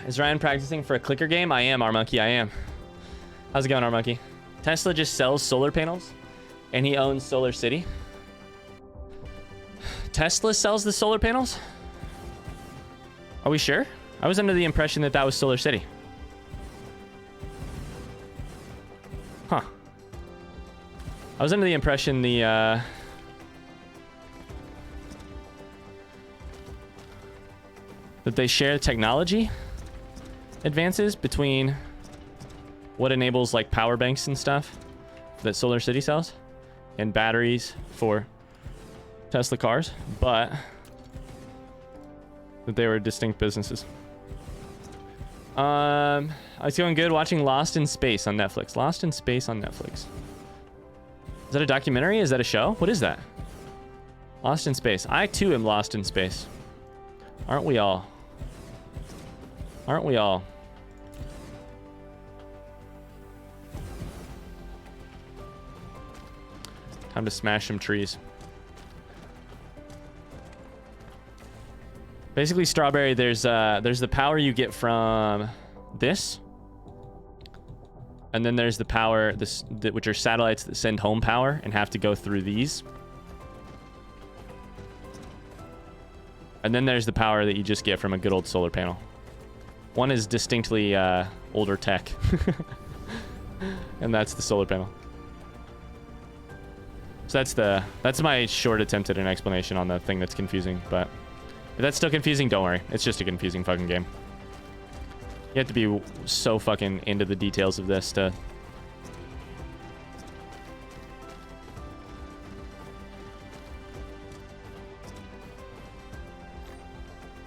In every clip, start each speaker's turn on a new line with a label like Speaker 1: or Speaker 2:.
Speaker 1: Is Ryan practicing for a clicker game? I am, Armonkey, I am. How's it going, Armonkey? Tesla just sells solar panels, and he owns Solar City. Tesla sells the solar panels? Are we sure? I was under the impression that that was Solar City. Huh. I was under the impression that they share technology advances between what enables like power banks and stuff that Solar City sells and batteries for Tesla cars, but that they were distinct businesses. I was going good watching Lost in Space on Netflix. Lost in Space on Netflix. Is that a documentary? Is that a show? What is that? Lost in Space. I too am lost in space. Aren't we all? Aren't we all? Time to smash some trees. Basically, Strawberry, there's the power you get from this. And then there's the power, which are satellites that send home power and have to go through these. And then there's the power that you just get from a good old solar panel. One is distinctly older tech. And that's the solar panel. So that's my short attempt at an explanation on the thing that's confusing, but if that's still confusing, don't worry. It's just a confusing fucking game. You have to be so fucking into the details of this to...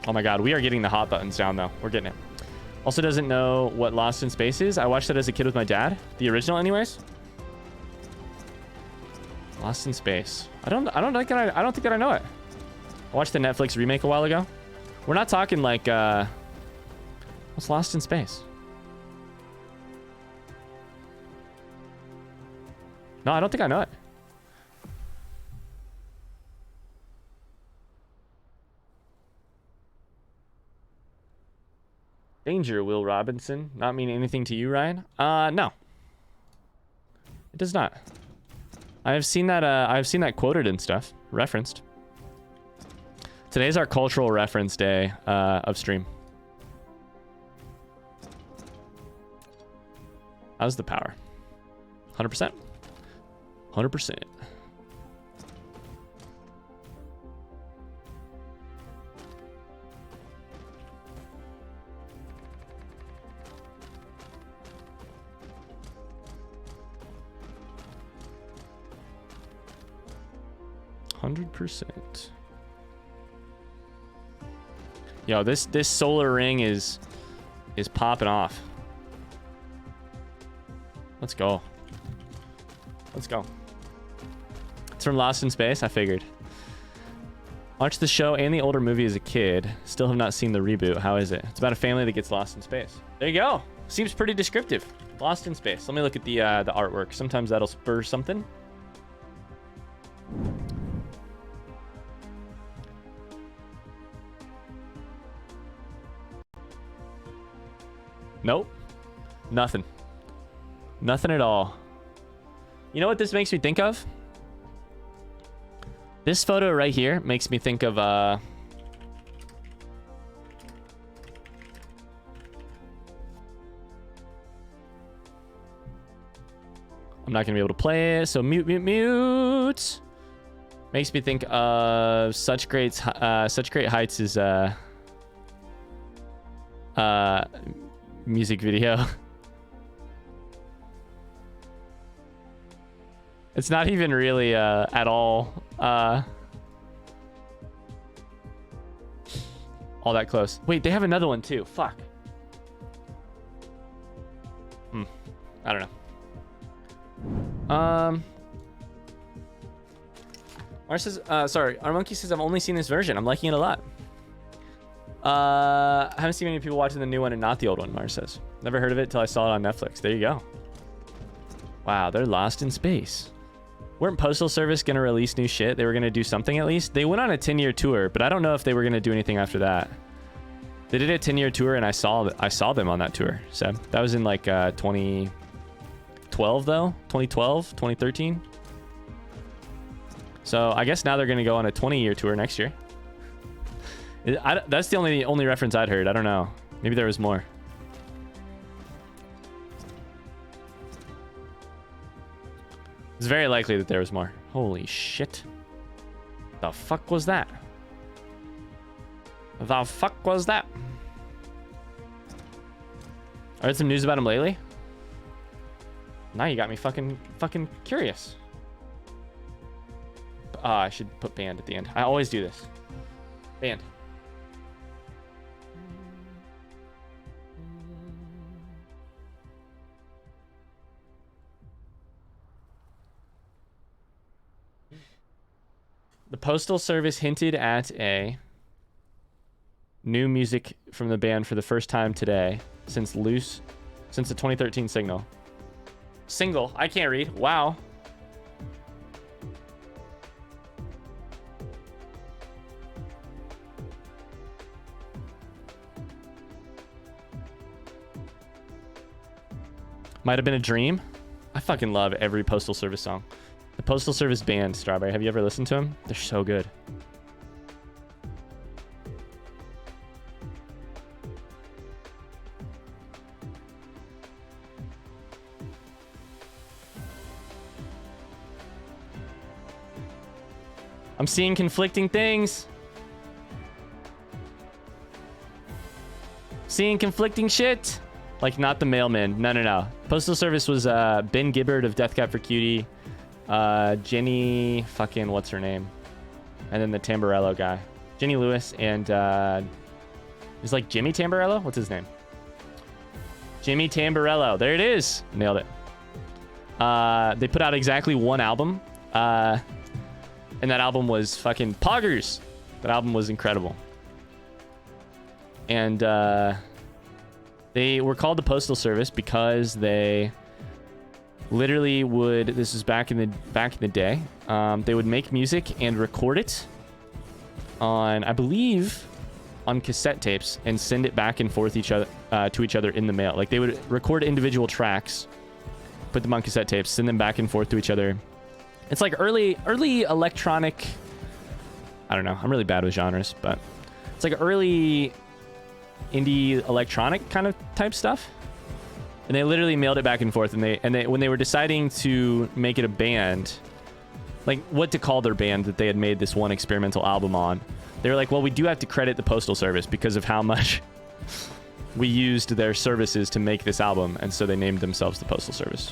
Speaker 1: Oh my god, we are getting the hot buttons down though. We're getting it. Also doesn't know what Lost in Space is. I watched that as a kid with my dad. The original anyways. Lost in Space. I don't think that I know it. I watched the Netflix remake a while ago. We're not talking like what's Lost in Space? No, I don't think I know it. Danger, Will Robinson. Not mean anything to you, Ryan? No. It does not. I have seen that quoted and stuff, referenced. Today's our cultural reference day of stream. How's the power? 100%? 100%. Yo, this solar ring is popping off. Let's go. Let's go. It's from Lost in Space, I figured. Watched the show and the older movie as a kid. Still have not seen the reboot. How is it? It's about a family that gets lost in space. There you go. Seems pretty descriptive. Lost in Space. Let me look at the artwork. Sometimes that'll spur something. Nope. Nothing. Nothing at all. You know what this makes me think of? This photo right here makes me think of I'm not gonna be able to play it, so mute. Makes me think of Such Great Heights is music video. It's not even really at all that close. Wait, they have another one too. Fuck. I don't know. Mars says, sorry, our monkey says I've only seen this version. I'm liking it a lot. I haven't seen many people watching the new one and not the old one, Mars says. Never heard of it till I saw it on Netflix. There you go. Wow, they're lost in space. Weren't Postal Service going to release new shit? They were going to do something at least? They went on a 10-year tour, but I don't know if they were going to do anything after that. They did a 10-year tour, and I saw them on that tour. So that was in like 2012, though. 2012, 2013. So I guess now they're going to go on a 20-year tour next year. That's the only reference I'd heard. I don't know. Maybe there was more. It's very likely that there was more. Holy shit. The fuck was that? The fuck was that? I heard some news about him lately. Now you got me fucking curious. I should put band at the end. I always do this. Band. The Postal Service hinted at a new music from the band for the first time today since the 2013 single. I can't read. Wow. Might have been a dream. I fucking love every Postal Service song. The Postal Service band, Strawberry. Have you ever listened to them? They're so good. I'm seeing conflicting things. Seeing conflicting shit. Like, not the mailman. No. Postal Service was Ben Gibbard of Death Cab for Cutie. Jenny, fucking what's her name? And then the Tamborello guy. Jenny Lewis and it's like Jimmy Tamborello? What's his name? Jimmy Tamborello. There it is. Nailed it. They put out exactly one album. And that album was fucking poggers. That album was incredible. And they were called the Postal Service because they literally would, this is back in the day, they would make music and record it on, I believe, on cassette tapes and send it back and forth to each other in the mail. Like, they would record individual tracks, put them on cassette tapes, send them back and forth to each other. It's like early electronic, I don't know, I'm really bad with genres, but it's like early indie electronic kind of type stuff. And they literally mailed it back and forth, and they when they were deciding to make it a band, like what to call their band that they had made this one experimental album on, they were like, well, we do have to credit the Postal Service because of how much we used their services to make this album, and so they named themselves the Postal Service,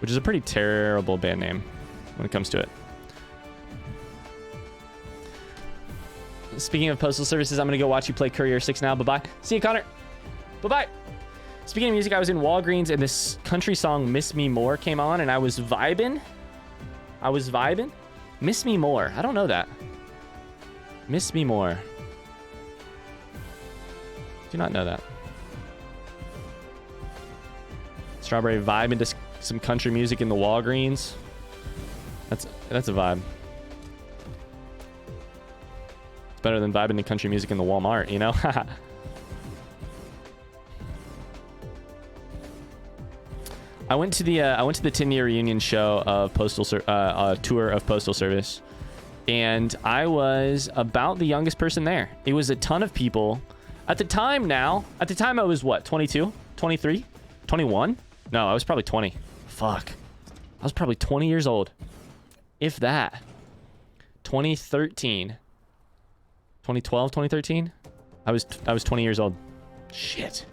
Speaker 1: which is a pretty terrible band name when it comes to it. Speaking of Postal Services, I'm going to go watch you play Courier 6 now. Bye-bye. See you, Connor. Bye-bye. Speaking of music, I was in Walgreens and this country song Miss Me More came on and I was vibing. Miss Me More. I don't know that. Miss Me More. Do not know that. Strawberry vibing to some country music in the Walgreens. That's a vibe. It's better than vibing to country music in the Walmart, you know? I went to the 10-year reunion show of tour of Postal Service, and I was about the youngest person there. It was a ton of people. At the time I was what, 22, 23, 21? No, I was probably 20. Fuck. I was probably 20 years old. If that. 2013. 2012, 2013? I was 20 years old. Shit.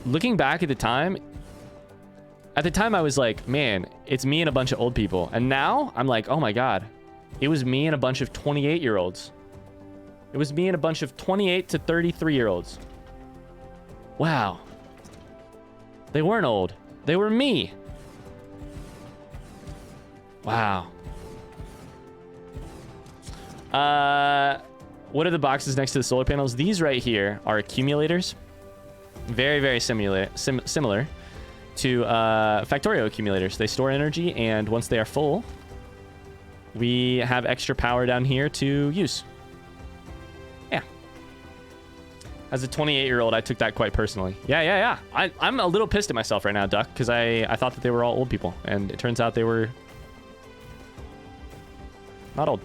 Speaker 1: Looking back at the time I was like, man, it's me and a bunch of old people. And now I'm like, oh my God, it was me and a bunch of 28-year-olds. It was me and a bunch of 28 to 33-year-olds. Wow. They weren't old. They were me. Wow. What are the boxes next to the solar panels? These right here are accumulators. Very, very similar to factorio accumulators. They store energy, and once they are full, we have extra power down here to use. As a 28-year-old, I took that quite personally. Yeah. I'm a little pissed at myself right now, Duck, because I thought that they were all old people, and it turns out they were not old.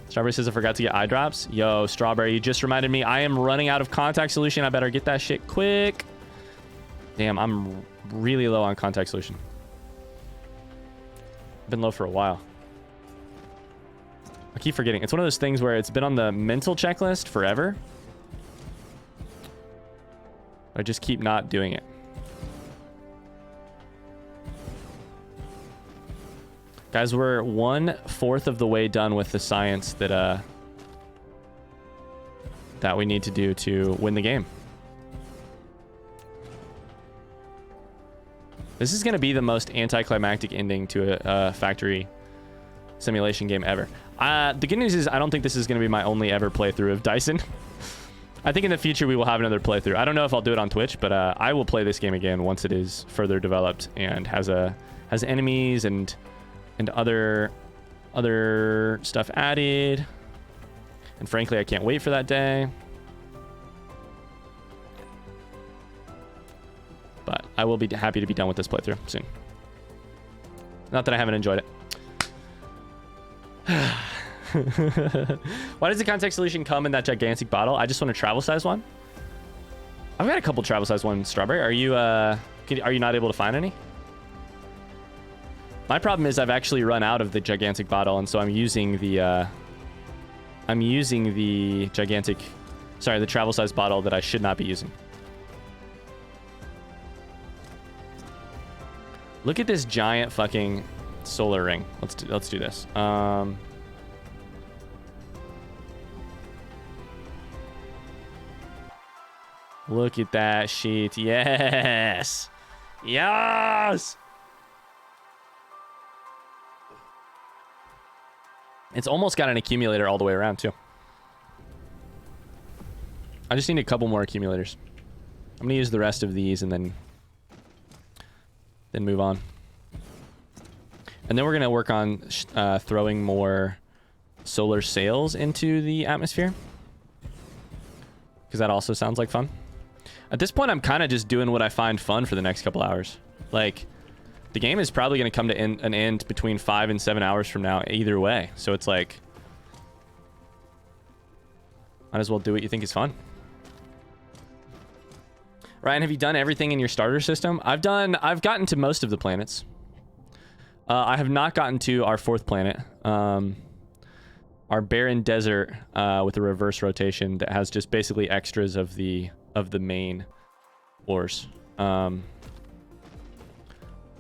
Speaker 1: Strawberry says I forgot to get eye drops. Yo, Strawberry, you just reminded me. I am running out of contact solution. I better get that shit quick. Damn, I'm really low on contact solution. Been low for a while. I keep forgetting. It's one of those things where it's been on the mental checklist forever. I just keep not doing it. Guys, we're 1/4 of the way done with the science that that we need to do to win the game. This is going to be the most anticlimactic ending to a factory simulation game ever. The good news is I don't think this is going to be my only ever playthrough of Dyson. I think in the future we will have another playthrough. I don't know if I'll do it on Twitch, but I will play this game again once it is further developed and has enemies and other stuff added. And frankly, I can't wait for that day. But I will be happy to be done with this playthrough soon. Not that I haven't enjoyed it. Why does the contact solution come in that gigantic bottle? I just want a travel size one. I've got a couple travel size ones, Strawberry. Are you not able to find any? My problem is I've actually run out of the gigantic bottle, and so I'm using the the travel size bottle that I should not be using. Look at this giant fucking solar ring. Let's do this. Look at that shit. Yes. Yes. It's almost got an accumulator all the way around too. I just need a couple more accumulators. I'm gonna use the rest of these and then move on. And then we're gonna work on throwing more solar sails into the atmosphere, because that also sounds like fun. At this point, I'm kind of just doing what I find fun for the next couple hours. Like, the game is probably going to come to an end between 5 and 7 hours from now either way. So it's like, might as well do what you think is fun. Ryan, have you done everything in your starter system? I've gotten to most of the planets. I have not gotten to our 4th planet. Our barren desert with a reverse rotation that has just basically extras of the main ores.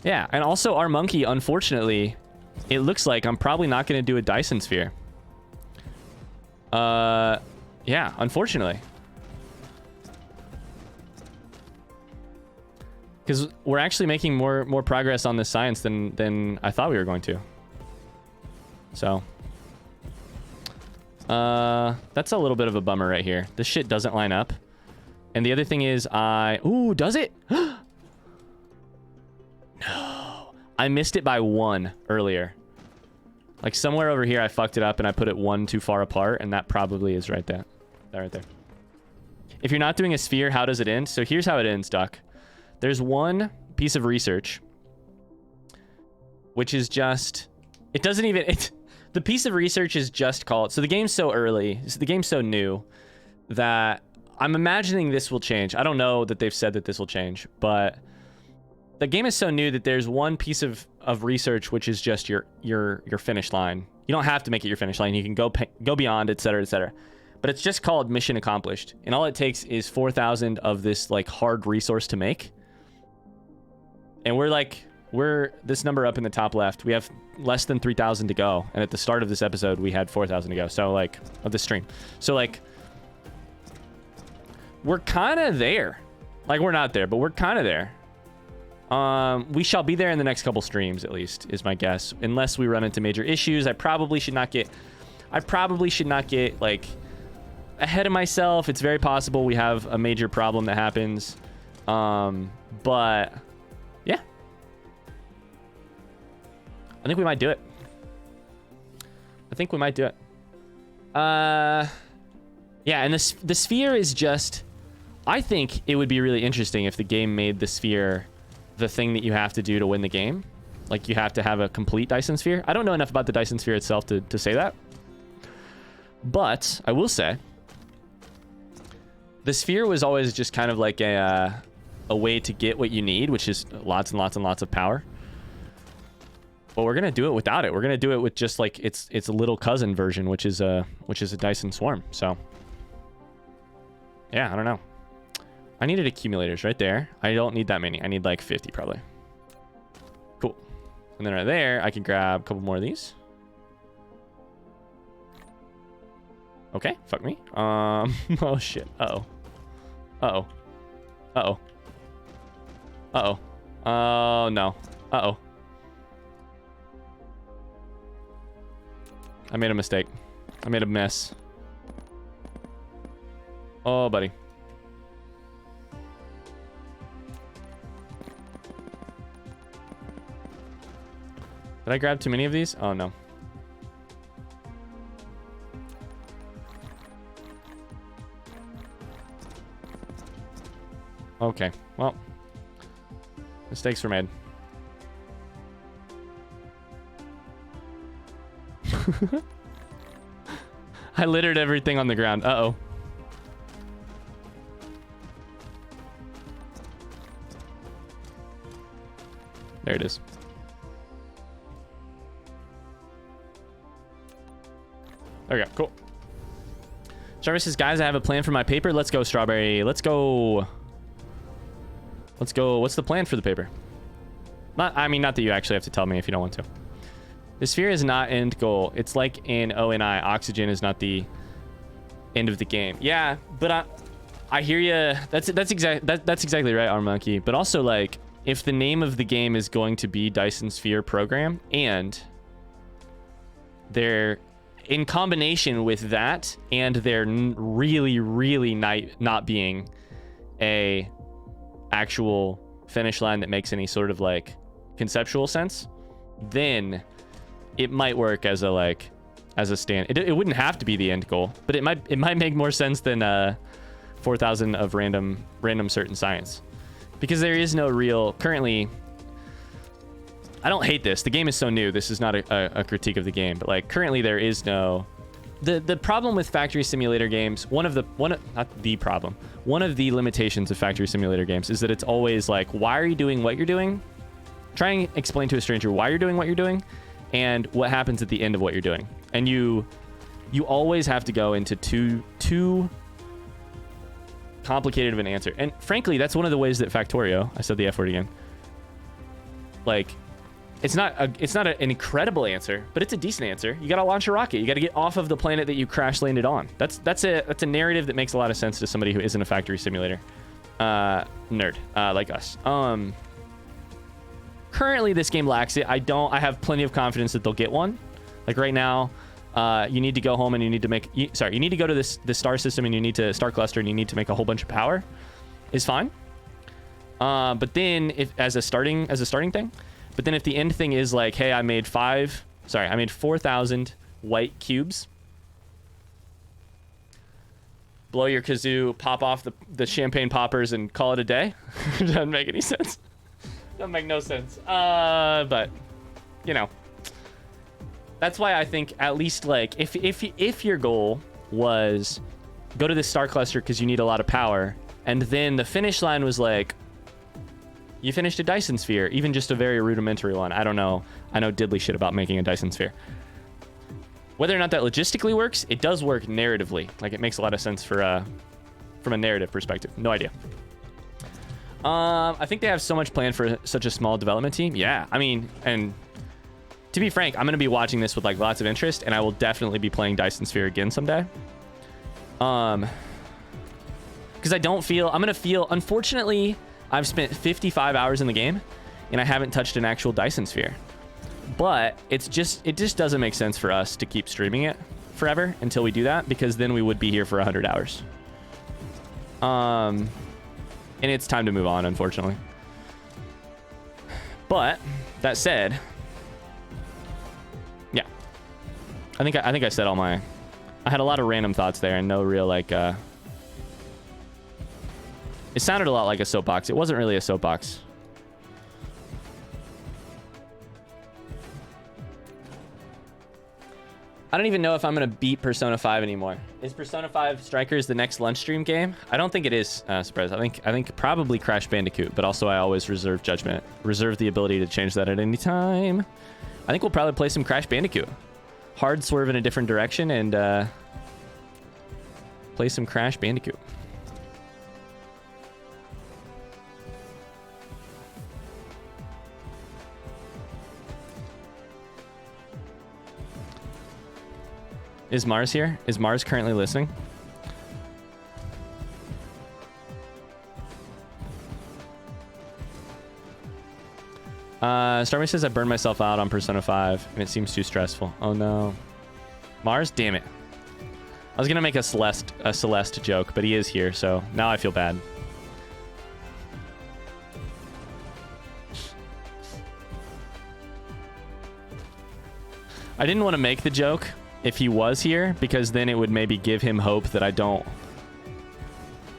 Speaker 1: Yeah, and also our monkey, unfortunately, it looks like I'm probably not going to do a Dyson Sphere. Yeah, unfortunately. Because we're actually making more progress on this science than I thought we were going to. So that's a little bit of a bummer right here. This shit doesn't line up. And the other thing is ooh, does it? No. I missed it by 1 earlier. Like somewhere over here I fucked it up and I put it 1 too far apart, and that probably is right there. That right there. If you're not doing a sphere, how does it end? So here's how it ends, Duck. There's one piece of research, which is just, it doesn't even, the piece of research is just called, so the game's so early, the game's so new that I'm imagining this will change. I don't know that they've said that this will change, but the game is so new that there's one piece of research which is just your finish line. You don't have to make it your finish line. You can go beyond, etc., etc. But it's just called mission accomplished, and all it takes is 4,000 of this like hard resource to make. And we're this number up in the top left. We have less than 3,000 to go, and at the start of this episode we had 4,000 to go. So like of the stream. So like we're kind of there. Like we're not there, but we're kind of there. We shall be there in the next couple streams, at least, is my guess. Unless we run into major issues. I probably should not get like ahead of myself. It's very possible we have a major problem that happens. But yeah. I think we might do it. Yeah, Yeah, and the sphere is just... I think it would be really interesting if the game made the sphere the thing that you have to do to win the game. Like, you have to have a complete Dyson Sphere. I don't know enough about the Dyson Sphere itself to say that. But I will say, the sphere was always just kind of like a way to get what you need, which is lots and lots and lots of power. But we're gonna do it without it. We're gonna do it with just like its a little cousin version, which is a Dyson Swarm. So yeah, I don't know. I needed accumulators right there. I don't need that many. I need like 50 probably. Cool. And then right there, I can grab a couple more of these. Okay, fuck me. Oh shit. Uh-oh. Uh-oh. Uh-oh. Uh-oh. Oh no. Uh-oh. I made a mistake. I made a mess. Oh, buddy. Did I grab too many of these? Oh, no. Okay, well. Mistakes were made. I littered everything on the ground. Uh-oh. There it is. Okay, cool. Jarvis says, guys, I have a plan for my paper. Let's go, Strawberry. Let's go. Let's go. What's the plan for the paper? Not that you actually have to tell me if you don't want to. The sphere is not end goal. It's like in ONI, oxygen is not the end of the game. Yeah, but I hear you. That's exactly right, Armonkey. But also, like, if the name of the game is going to be Dyson Sphere Program, and they're in combination with that, and they're really not being a actual finish line that makes any sort of like conceptual sense, then it might work as a stand. It wouldn't have to be the end goal, but it might make more sense than 4,000 of random certain science, because there is no real currently. I don't hate this. The game is so new. This is not a critique of the game, but like currently there is no. The problem with factory simulator games, one of the limitations of factory simulator games is that it's always like, why are you doing what you're doing? Try and explain to a stranger why you're doing what you're doing and what happens at the end of what you're doing. And you always have to go into too complicated of an answer. And frankly, that's one of the ways that Factorio, I said the F word again, like, it's not an incredible answer, but it's a decent answer. You got to launch a rocket. You got to get off of the planet that you crash landed on. That's a narrative that makes a lot of sense to somebody who isn't a factory simulator nerd like us. Currently, this game lacks it. I have plenty of confidence that they'll get one. Like right now, you need to go home and you need to you need to go to the star system and you need to star cluster and you need to make a whole bunch of power. Is fine. But then as a starting thing. But then if the end thing is like, hey, I made 4,000 white cubes. Blow your kazoo, pop off the champagne poppers, and call it a day. Doesn't make any sense. Doesn't make no sense. But, you know. That's why I think at least, like, if your goal was go to this star cluster because you need a lot of power, and then the finish line was like, you finished a Dyson Sphere, even just a very rudimentary one. I don't know. I know diddly shit about making a Dyson Sphere. Whether or not that logistically works, it does work narratively. Like, it makes a lot of sense from a narrative perspective. No idea. I think they have so much planned for such a small development team. Yeah, I mean, and to be frank, I'm going to be watching this with like lots of interest, and I will definitely be playing Dyson Sphere again someday. Because I'm going to feel, unfortunately, I've spent 55 hours in the game and I haven't touched an actual Dyson Sphere. But it just doesn't make sense for us to keep streaming it forever until we do that, because then we would be here for 100 hours. And it's time to move on, unfortunately. But that said, yeah. I think I said all my I had a lot of random thoughts there and no real, like, it sounded a lot like a soapbox. It wasn't really a soapbox. I don't even know if I'm going to beat Persona 5 anymore. Is Persona 5 Strikers the next lunch stream game? I don't think it is, surprise. I think probably Crash Bandicoot, but also I always reserve judgment. Reserve the ability to change that at any time. I think we'll probably play some Crash Bandicoot. Hard swerve in a different direction and play some Crash Bandicoot. Is Mars here? Is Mars currently listening? Starmy says I burned myself out on Persona 5 and it seems too stressful. Oh no. Mars? Damn it. I was gonna make a Celeste joke, but he is here, so now I feel bad. I didn't want to make the joke if he was here, because then it would maybe give him hope that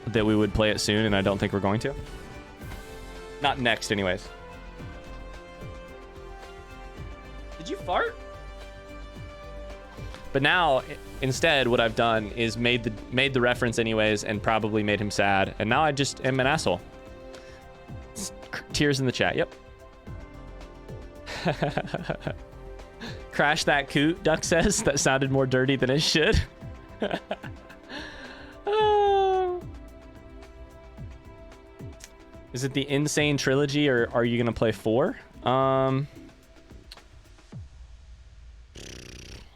Speaker 1: that we would play it soon, and I don't think we're going to. Not next, anyways. Did you fart? But now, instead, what I've done is made the reference anyways, and probably made him sad, and now I just am an asshole. Tears in the chat, yep. Crash that coot, Duck says. That sounded more dirty than it should. Oh. Is it the Insane Trilogy, or are you going to play 4? 1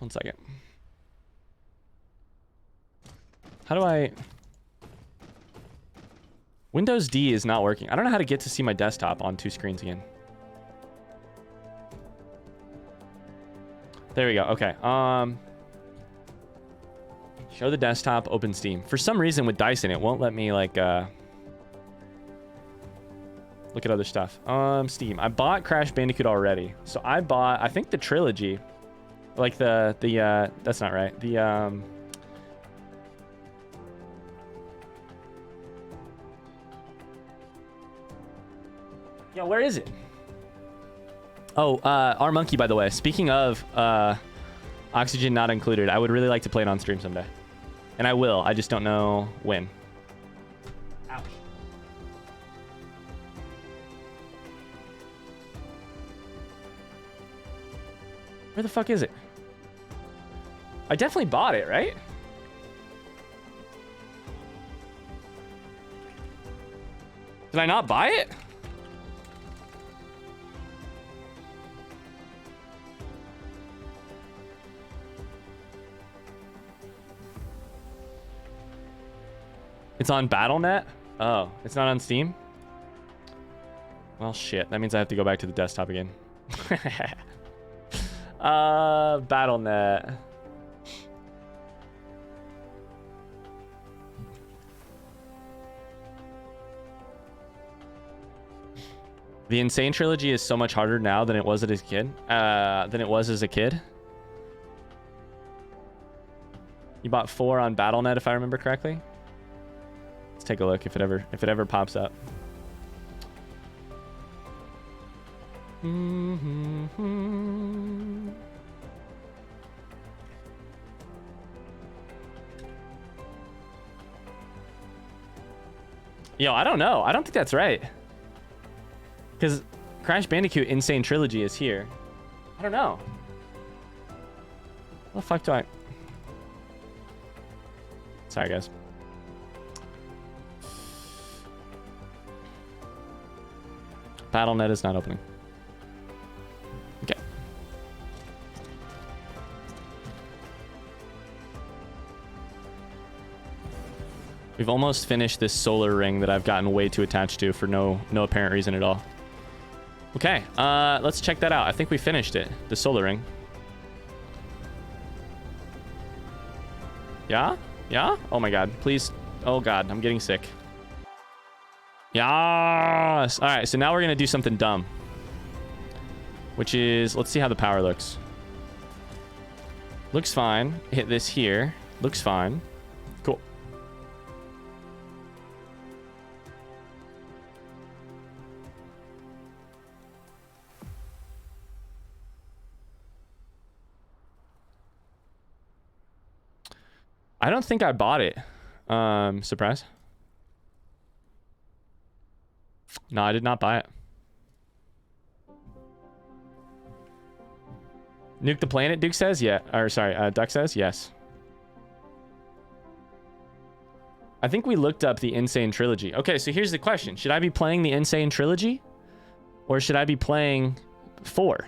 Speaker 1: second. How do I... Windows D is not working. I don't know how to get to see my desktop on 2 screens again. There we go. Okay. Show the desktop, open Steam. For some reason with Dyson, it won't let me like look at other stuff. Steam. I bought Crash Bandicoot already. So I bought, I think, the trilogy. Like the that's not right. The Yo, where is it? Oh, our monkey, by the way. Speaking of oxygen not included, I would really like to play it on stream someday. And I will. I just don't know when. Ouch. Where the fuck is it? I definitely bought it, right? Did I not buy it? It's on Battle.net? Oh, it's not on Steam? Well, shit. That means I have to go back to the desktop again. Battle.net. The Insane Trilogy is so much harder now than it was as a kid. You bought 4 on Battle.net, if I remember correctly. Let's take a look if it ever pops up. Yo, I don't know. I don't think that's right. Because Crash Bandicoot Insane Trilogy is here. I don't know. What the fuck do I... Sorry, guys. Battle.net is not opening. Okay. We've almost finished this solar ring that I've gotten way too attached to for no apparent reason at all. Okay, let's check that out. I think we finished it. The solar ring. Yeah? Yeah? Oh my god. Please. Oh god, I'm getting sick. Yes! Alright, so now we're gonna do something dumb. Which is, let's see how the power looks. Looks fine. Hit this here. Looks fine. Cool. I don't think I bought it. Surprise. No, I did not buy it. Nuke the planet, Duke says? Yeah. Or sorry, Duck says? Yes. I think we looked up the Insane Trilogy. Okay, so here's the question. Should I be playing the Insane Trilogy? Or should I be playing 4?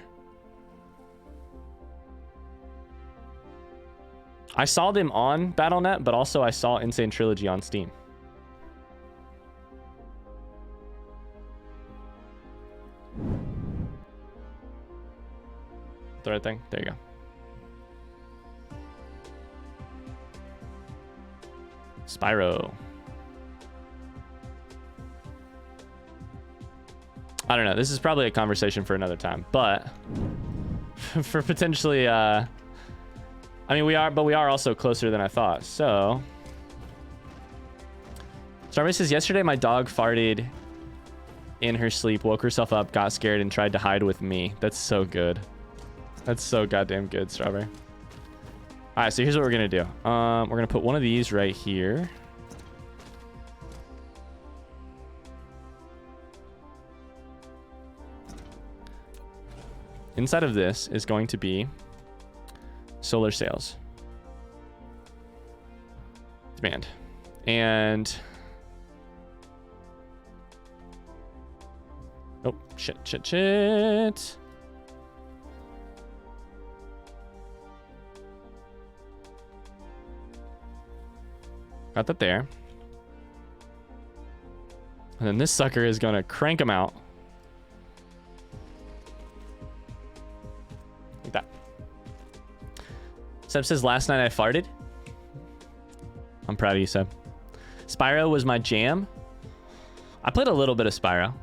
Speaker 1: I saw them on Battle.net, but also I saw Insane Trilogy on Steam. The right thing? There you go. Spyro. I don't know. This is probably a conversation for another time, but for potentially, I mean, we are also closer than I thought. So, Starbucks says, yesterday my dog farted in her sleep, woke herself up, got scared, and tried to hide with me. That's so good. That's so goddamn good, Strawberry. All right, so here's what we're gonna do. We're gonna put one of these right here. Inside of this is going to be solar sails. Demand. And oh, shit. Got that there. And then this sucker is gonna crank them out. Like that. Seb says, last night I farted. I'm proud of you, Seb. Spyro was my jam. I played a little bit of Spyro.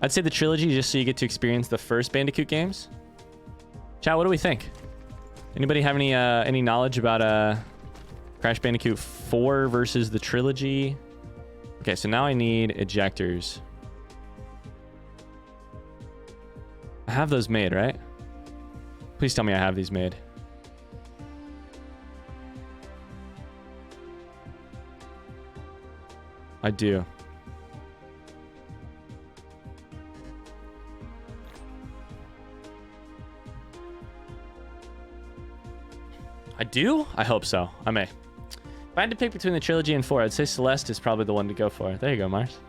Speaker 1: I'd say the trilogy just so you get to experience the first Bandicoot games. Chat, what do we think? Anybody have any knowledge about Crash Bandicoot 4 versus the trilogy? Okay, so now I need ejectors. I have those made, right? Please tell me I have these made. I do. I do? I hope so. I may. If I had to pick between the trilogy and 4, I'd say Celeste is probably the one to go for. There you go, Mars.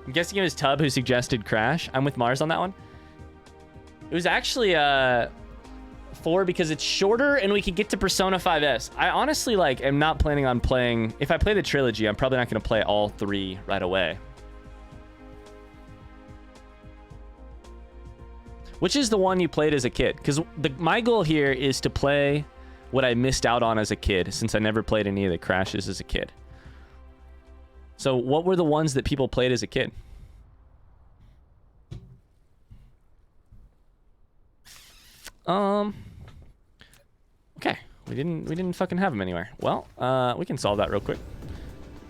Speaker 1: I'm guessing it was Tub who suggested Crash. I'm with Mars on that one. It was actually 4 because it's shorter and we could get to Persona 5S. I honestly am not planning on playing. If I play the trilogy, I'm probably not going to play all 3 right away. Which is the one you played as a kid? Because my goal here is to play what I missed out on as a kid, since I never played any of the Crashes as a kid. So what were the ones that people played as a kid? Okay, we didn't fucking have them anywhere. Well, we can solve that real quick.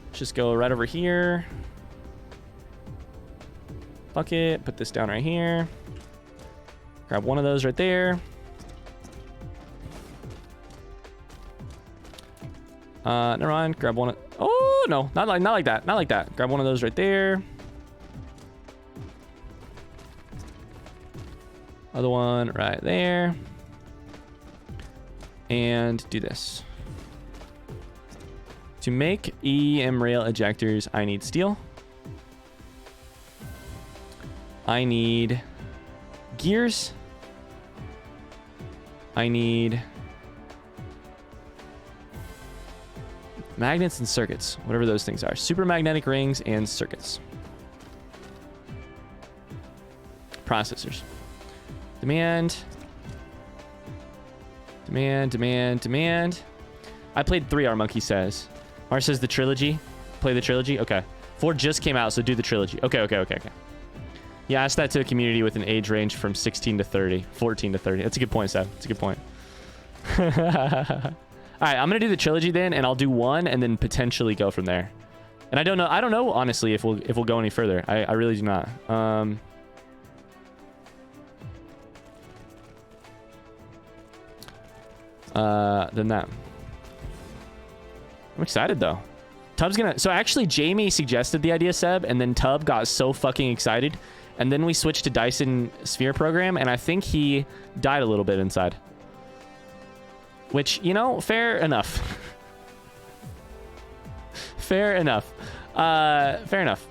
Speaker 1: Let's just go right over here. Bucket, put this down right here. Grab one of those right there. Never mind. Grab one. Oh no, not like that. Not like that. Grab one of those right there. Other one right there. And do this. To make EM rail ejectors, I need steel. I need gears. I need magnets and circuits, whatever those things are. Super magnetic rings and circuits. Processors. Demand. I played 3, our monkey says. Mars says the trilogy. Play the trilogy? Okay. 4 just came out, so do the trilogy. Okay. Yeah, ask that to a community with an age range from 16 to 30. 14 to 30. That's a good point, Seb. That's a good point. All right, I'm gonna do the trilogy then, and I'll do one, and then potentially go from there. And I don't know honestly if we'll go any further. I really do not. Than that. I'm excited though. Tub's gonna... So actually, Jamie suggested the idea, Seb, and then Tub got so fucking excited. And then we switched to Dyson Sphere Program, and I think he died a little bit inside. Which, you know, fair enough. Fair enough. Fair enough.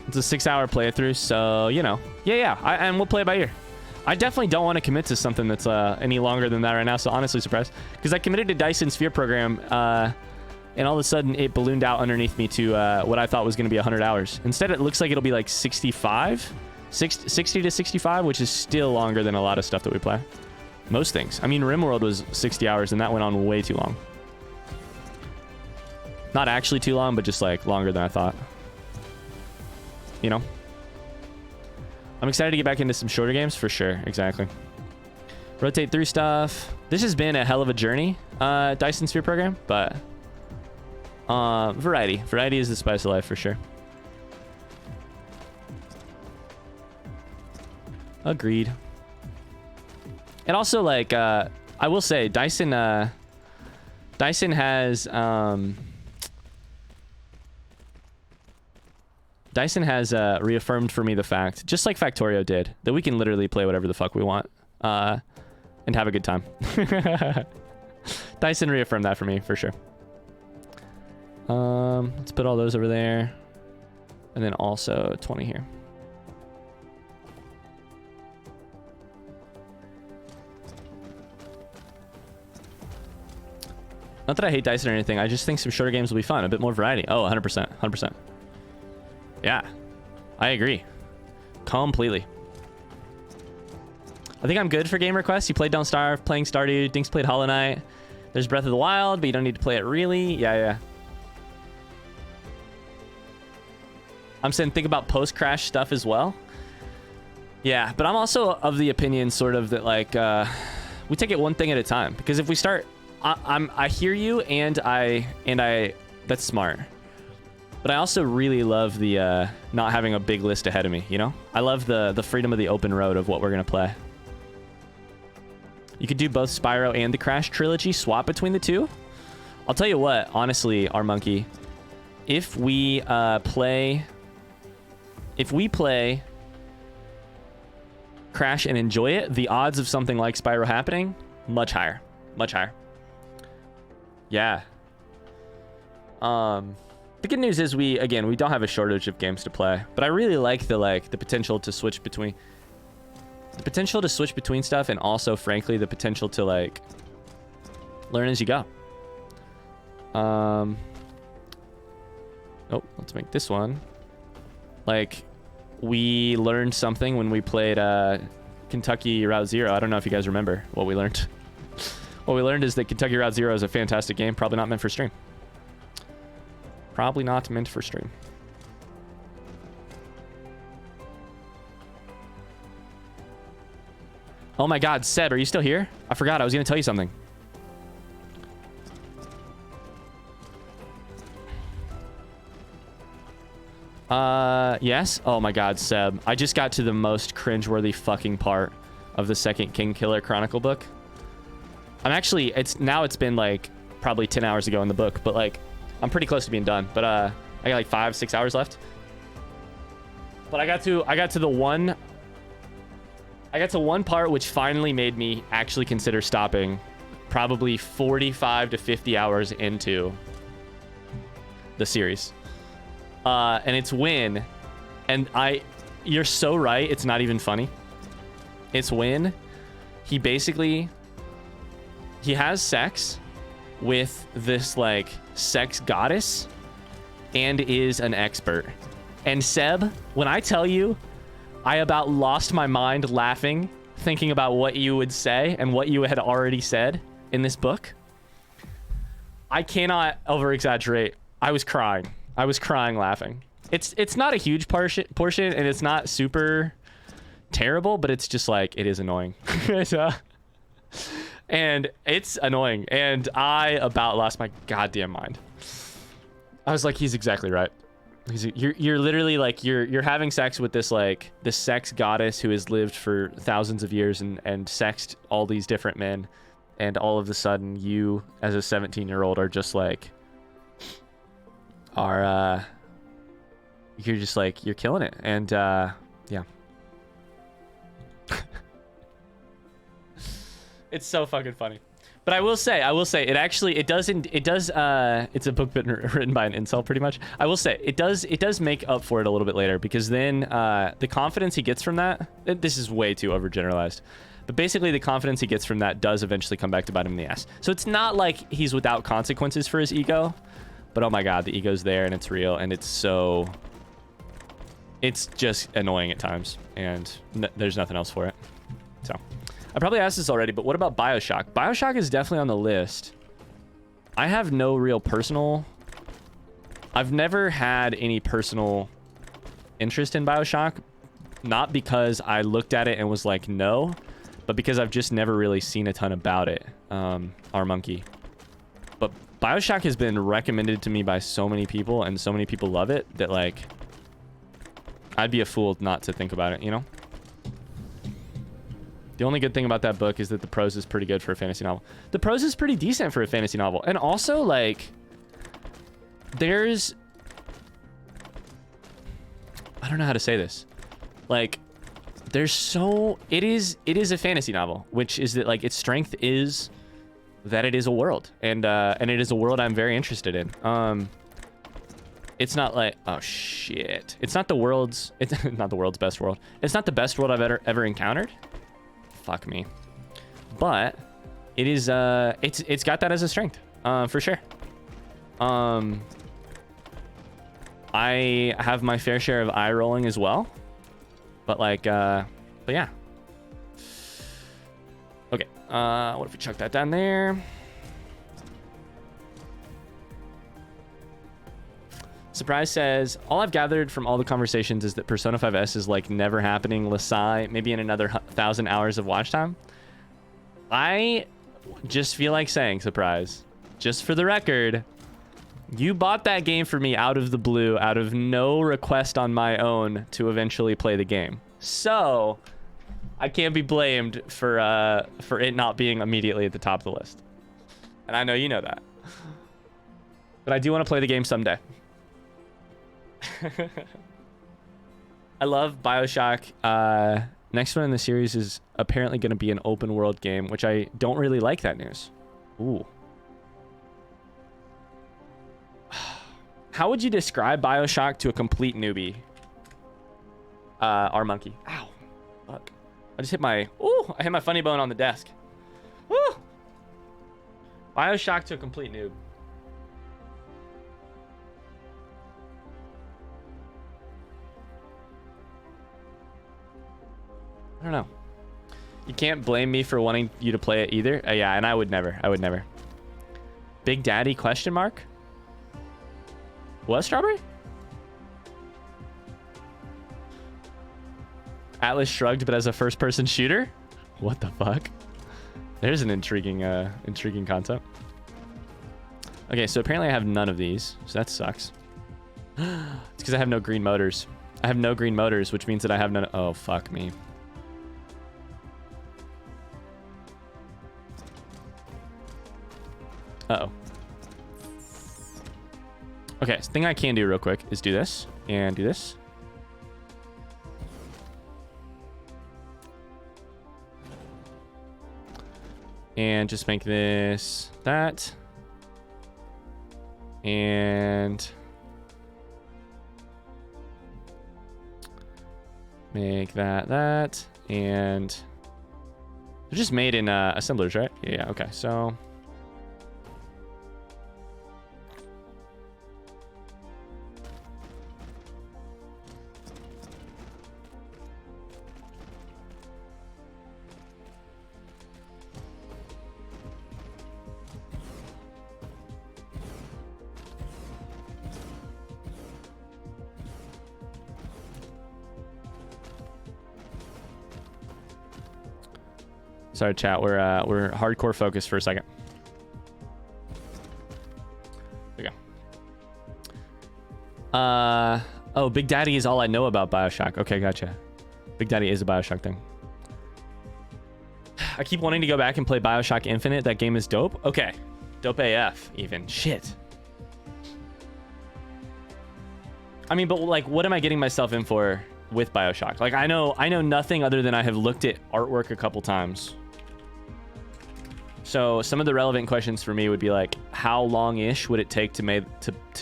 Speaker 1: It's a 6-hour playthrough, so, you know. Yeah. And we'll play it by ear. I definitely don't want to commit to something that's any longer than that right now, so honestly surprised. Because I committed to Dyson Sphere Program, and all of a sudden it ballooned out underneath me to what I thought was going to be 100 hours. Instead, it looks like it'll be like 60 to 65, which is still longer than a lot of stuff that we play. Most things. I mean, RimWorld was 60 hours, and that went on way too long. Not actually too long, but just like longer than I thought. You know? I'm excited to get back into some shorter games for sure. Exactly. Rotate through stuff. This has been a hell of a journey, Dyson Sphere Program, but variety. Variety is the spice of life for sure. Agreed. And also, like, I will say, Dyson has reaffirmed for me the fact, just like Factorio did, that we can literally play whatever the fuck we want and have a good time. Dyson reaffirmed that for me, for sure. Let's put all those over there. And then also 20 here. Not that I hate Dyson or anything. I just think some shorter games will be fun. A bit more variety. Oh, 100%. 100%. Yeah, I agree. Completely. I think I'm good for game requests. You played Don't Starve, playing Stardew, Dinks played Hollow Knight. There's Breath of the Wild, but you don't need to play it really. Yeah. I'm saying think about post-crash stuff as well. Yeah, but I'm also of the opinion sort of that like we take it one thing at a time. Because if we start... I hear you, and I that's smart. But I also really love the not having a big list ahead of me, you know? I love the freedom of the open road of what we're going to play. You could do both Spyro and the Crash trilogy, swap between the two. I'll tell you what, honestly, our monkey, if we play Crash and enjoy it, the odds of something like Spyro happening, much higher. Much higher. Yeah. The good news is we don't have a shortage of games to play, but I really like the potential to switch between stuff, and also frankly the potential to like learn as you go. Oh, let's make this one. Like, we learned something when we played Kentucky Route Zero. I don't know if you guys remember what we learned. What we learned is that Kentucky Route Zero is a fantastic game, probably not meant for stream. Probably not meant for stream. Oh my god, Seb, are you still here? I forgot, I was going to tell you something. Yes? Oh my god, Seb. I just got to the most cringeworthy fucking part of the second King Killer Chronicle book. I'm actually, it's been like probably 10 hours ago in the book, but like I'm pretty close to being done. But I got like 5-6 hours left. But I got to one part which finally made me actually consider stopping, probably 45 to 50 hours into the series. And it's when, and you're so right, it's not even funny. It's when he has sex with this like sex goddess and is an expert. And Seb, when I tell you I about lost my mind laughing thinking about what you would say and what you had already said in this book. I cannot over-exaggerate. I was crying. I was crying laughing. It's not a huge portion, and it's not super terrible, but it's just like, it is annoying. And it's annoying, and I about lost my goddamn mind. I was like, he's exactly right. You're literally like, you're having sex with this like this sex goddess who has lived for thousands of years and sexed all these different men, and all of a sudden you as a 17-year-old are just like you're just like, you're killing it. And yeah. It's so fucking funny. But I will say, it's a book written by an incel pretty much. I will say, it does make up for it a little bit later, because then the confidence he gets from that, this is way too overgeneralized, but basically the confidence he gets from that does eventually come back to bite him in the ass. So it's not like he's without consequences for his ego, but oh my God, the ego's there and it's real, and it's just annoying at times, and there's nothing else for it. So I probably asked this already, but what about BioShock? BioShock is definitely on the list. I have no real personal... I've never had any personal interest in BioShock. Not because I looked at it and was like, no, but because I've just never really seen a ton about it. Our monkey. But BioShock has been recommended to me by so many people, and so many people love it, that like, I'd be a fool not to think about it, you know? The only good thing about that book is that the prose is pretty good for a fantasy novel. The prose is pretty decent for a fantasy novel. And also, like, there's... I don't know how to say this. Like, there's so... It is a fantasy novel, which is that, like, its strength is that it is a world. And it is a world I'm very interested in. It's not like... Oh, shit. It's not the world's... It's not the world's best world. It's not the best world I've ever encountered. Fuck me. But it is it's got that as a strength, for sure. I have my fair share of eye rolling as well, but like but yeah. Okay, what if we chuck that down there? Surprise says, all I've gathered from all the conversations is that Persona 5S is like never happening. Lasai, maybe in another 1,000 hours of watch time. I just feel like saying, Surprise, just for the record, you bought that game for me out of the blue, out of no request on my own to eventually play the game. So I can't be blamed for it not being immediately at the top of the list. And I know you know that. But I do want to play the game someday. I love BioShock. Next one in the series is apparently going to be an open world game, which I don't really like that news. Ooh. How would you describe BioShock to a complete newbie? Our monkey. Ow. Fuck. I just hit my... Ooh, I hit my funny bone on the desk. Woo! BioShock to a complete noob. I don't know. You can't blame me for wanting you to play it either. Yeah, and I would never. I would never. Big Daddy question mark? What, Strawberry? Atlas shrugged, but as a first-person shooter? What the fuck? There's an intriguing concept. Okay, so apparently I have none of these, so that sucks. It's because I have no green motors. I have no green motors, which means that I have none... Oh, fuck me. Uh-oh. Okay, so the thing I can do real quick is do this and do this. And just make this that. And make that that. And they're just made in assemblers, right? Yeah, okay, so... Sorry, chat. We're hardcore focused for a second. There we go. Oh, Big Daddy is all I know about BioShock. Okay, gotcha. Big Daddy is a BioShock thing. I keep wanting to go back and play BioShock Infinite. That game is dope. Okay. Dope AF, even. Shit. I mean, but like, what am I getting myself in for with BioShock? Like, I know nothing other than I have looked at artwork a couple times. So some of the relevant questions for me would be like, how long-ish would it take to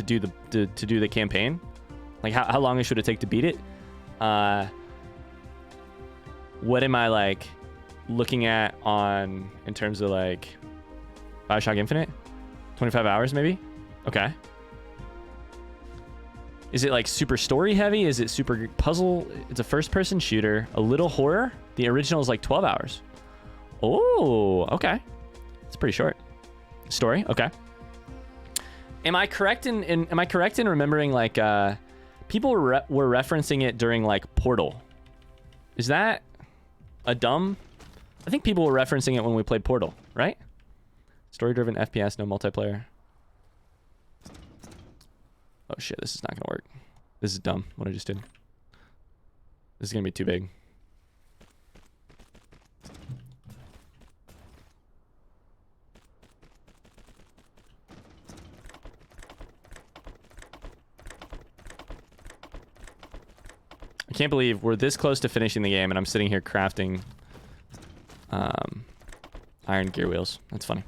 Speaker 1: do the campaign? Like, how long-ish would it take to beat it? What am I like looking at in terms of like BioShock Infinite? 25 hours maybe? Okay. Is it like super story heavy? Is it super puzzle? It's a first person shooter, a little horror. The original is like 12 hours. Oh, okay. It's pretty short. Story, okay. Am I correct in remembering like people were referencing it during like Portal? Is that a dumb? I think people were referencing it when we played Portal, right? Story-driven FPS, no multiplayer. Oh shit, this is not gonna work. This is dumb, what I just did. This is gonna be too big. I can't believe we're this close to finishing the game and I'm sitting here crafting iron gear wheels. That's funny.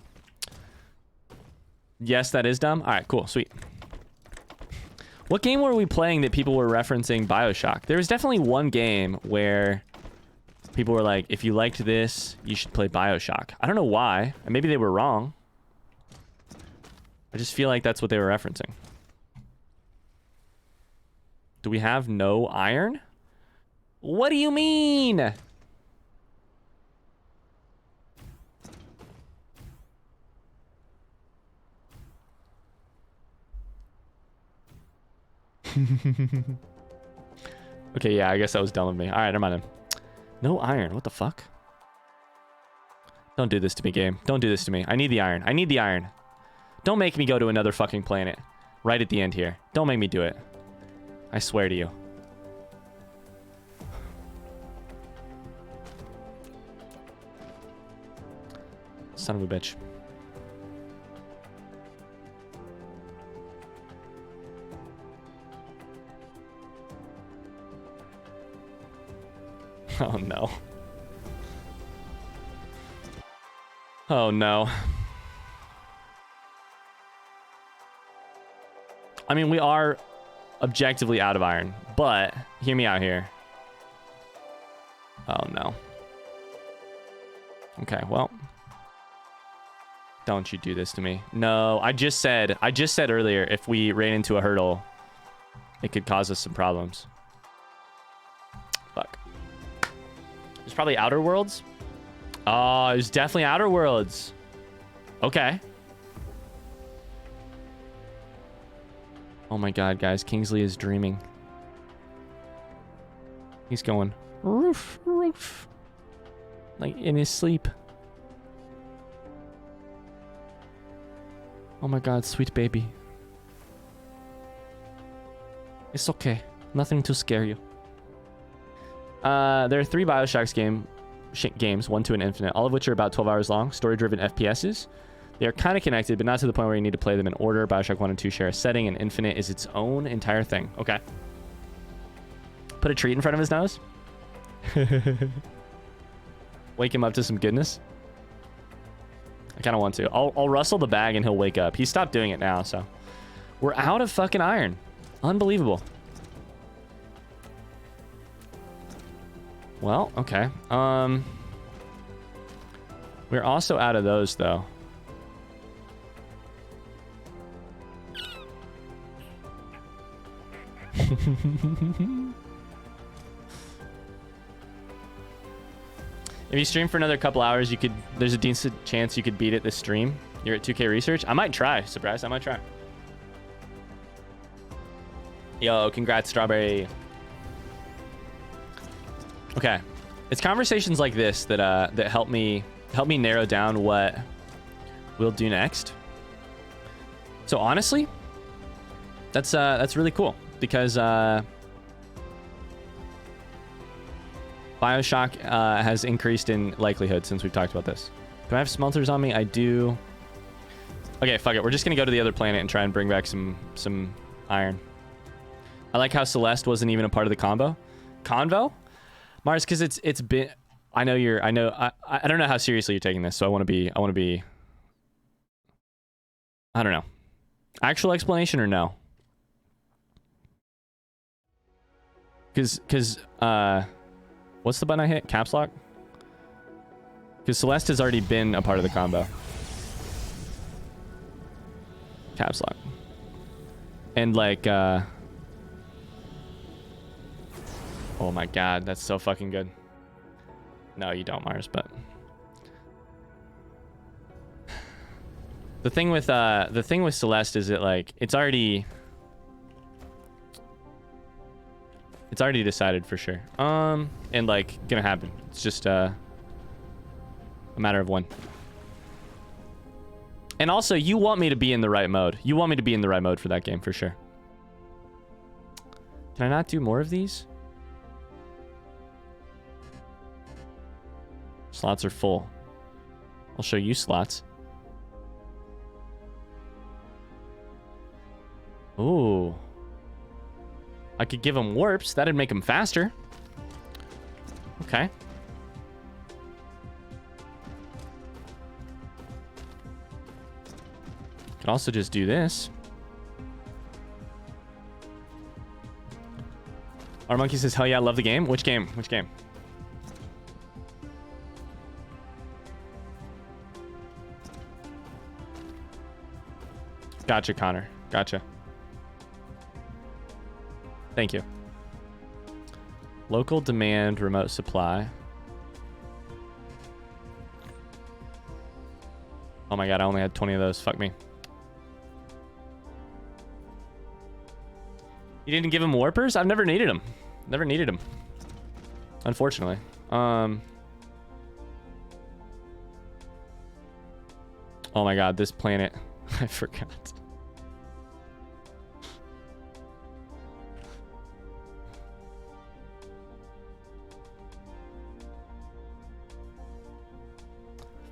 Speaker 1: Yes, that is dumb. All right, cool, sweet. What game were we playing that people were referencing BioShock? There was definitely one game where people were like, if you liked this, you should play BioShock. I don't know why. And maybe they were wrong. I just feel like that's what they were referencing. Do we have no iron? What do you mean? Okay, yeah, I guess that was dumb of me. All right, never mind. No iron. What the fuck? Don't do this to me, game. Don't do this to me. I need the iron. I need the iron. Don't make me go to another fucking planet right at the end here. Don't make me do it. I swear to you. Son of a bitch. Oh no. Oh no. I mean, we are objectively out of iron, but hear me out here. Oh no. Okay, well. Don't you do this to me. No, I just said earlier, if we ran into a hurdle, it could cause us some problems. Fuck. There's probably Outer Worlds. Oh, there's definitely Outer Worlds. Okay. Oh my god, guys. Kingsley is dreaming. He's going, roof, roof. Like in his sleep. Oh my god, sweet baby. It's okay. Nothing to scare you. There are 3 BioShock games, 1, 2, and Infinite, all of which are about 12 hours long, story-driven FPSs. They are kind of connected, but not to the point where you need to play them in order. BioShock 1 and 2 share a setting, and Infinite is its own entire thing. Okay. Put a treat in front of his nose. Wake him up to some goodness. I kind of want to. I'll rustle the bag and he'll wake up. He stopped doing it now, so. We're out of fucking iron. Unbelievable. Well, okay. We're also out of those, though. If you stream for another couple hours, you could. There's a decent chance you could beat it this stream. You're at 2K research. I might try. Surprise! I might try. Yo, congrats, Strawberry. Okay, it's conversations like this that that help me help me narrow down what we'll do next. So honestly, that's really cool because Bioshock has increased in likelihood since we've talked about this. Do I have smelters on me? I do. Okay, fuck it. We're just gonna go to the other planet and try and bring back some iron. I like how Celeste wasn't even a part of the convo, Mars, because it's been. I don't know how seriously you're taking this, so I want to be. I don't know. Actual explanation or no? Because what's the button I hit? Caps lock? Because Celeste has already been a part of the combo. Caps lock. And like, oh my god, that's so fucking good. No, you don't, Mars, but... The thing with Celeste is that, like, it's already decided for sure. And like, gonna happen. It's just a matter of when. And also, you want me to be in the right mode. You want me to be in the right mode for that game, for sure. Can I not do more of these? Slots are full. I'll show you slots. Ooh. I could give them warps. That'd make them faster. Okay. Could also just do this. Our monkey says, hell yeah, I love the game. Which game? Which game? Gotcha, Connor. Gotcha. Thank you. Local demand, remote supply. Oh my god, I only had 20 of those. Fuck me. You didn't give him warpers? I've never needed them. Never needed them. Unfortunately. Oh my god, this planet. I forgot.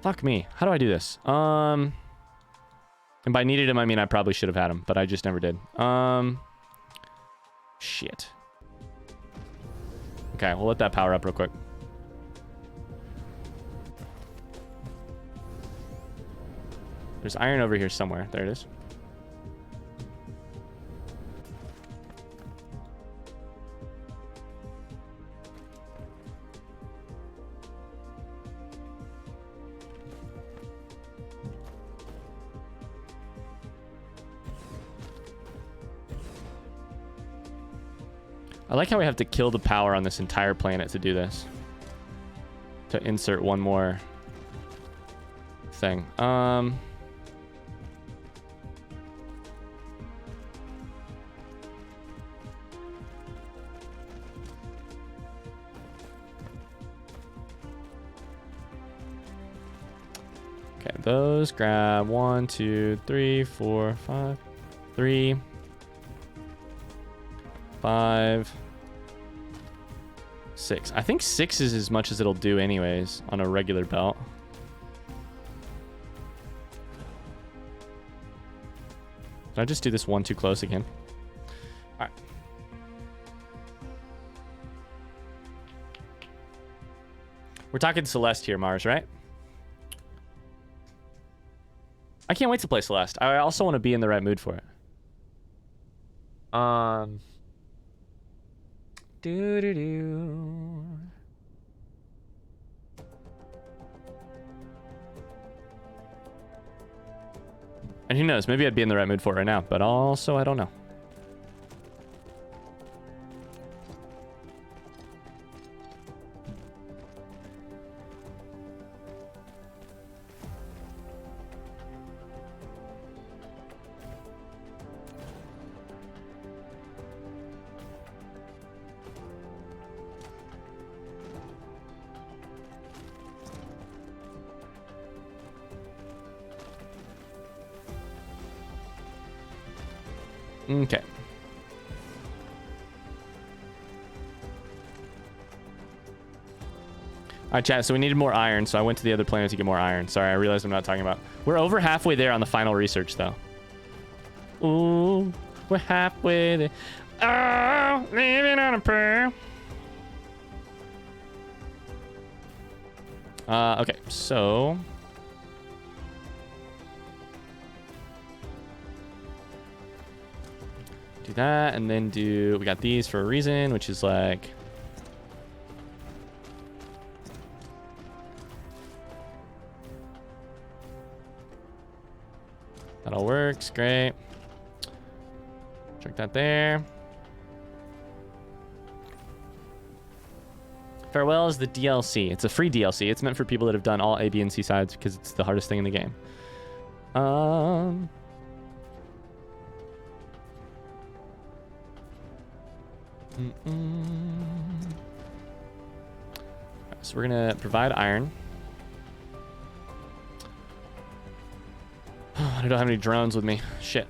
Speaker 1: Fuck me. How do I do this? And by needed him, I mean I probably should have had him, but I just never did. Shit. Okay, we'll let that power up real quick. There's iron over here somewhere. There it is. I like how we have to kill the power on this entire planet to do this. To insert one more thing. Okay, those grab 1, 2, 3, 4, 5, 3, 5, 6. I think 6 is as much as it'll do anyways on a regular belt. Did I just do this one too close again? All right. We're talking Celeste here, Mars, right? I can't wait to play Celeste. I also want to be in the right mood for it. Do-do-do. And who knows, maybe I'd be in the right mood for it right now, but also I don't know. Okay. All right, chat. So we needed more iron, so I went to the other planet to get more iron. Sorry, I realized I'm not talking about. We're over halfway there on the final research, though. Ooh, we're halfway there. Oh, living on a prayer. Okay, so do that, and then we got these for a reason, which is like that all works. Great. Check that there. Farewell is the DLC. It's a free DLC. It's meant for people that have done all A, B, and C sides because it's the hardest thing in the game. So we're gonna provide iron. I don't have any drones with me. Shit.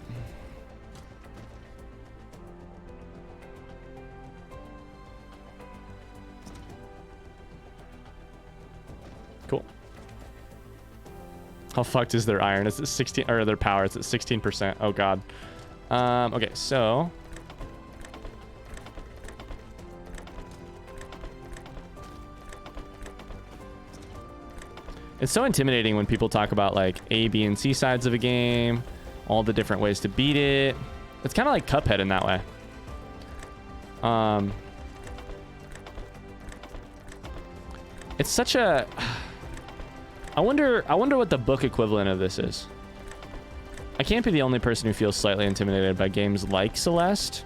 Speaker 1: Cool. How fucked is their iron? It's at 16, or their power? It's at 16%. Oh god. Okay, so it's so intimidating when people talk about like A, B, and C sides of a game, all the different ways to beat it. It's kind of like Cuphead in that way. It's such a I wonder what the book equivalent of this is. I can't be the only person who feels slightly intimidated by games like Celeste.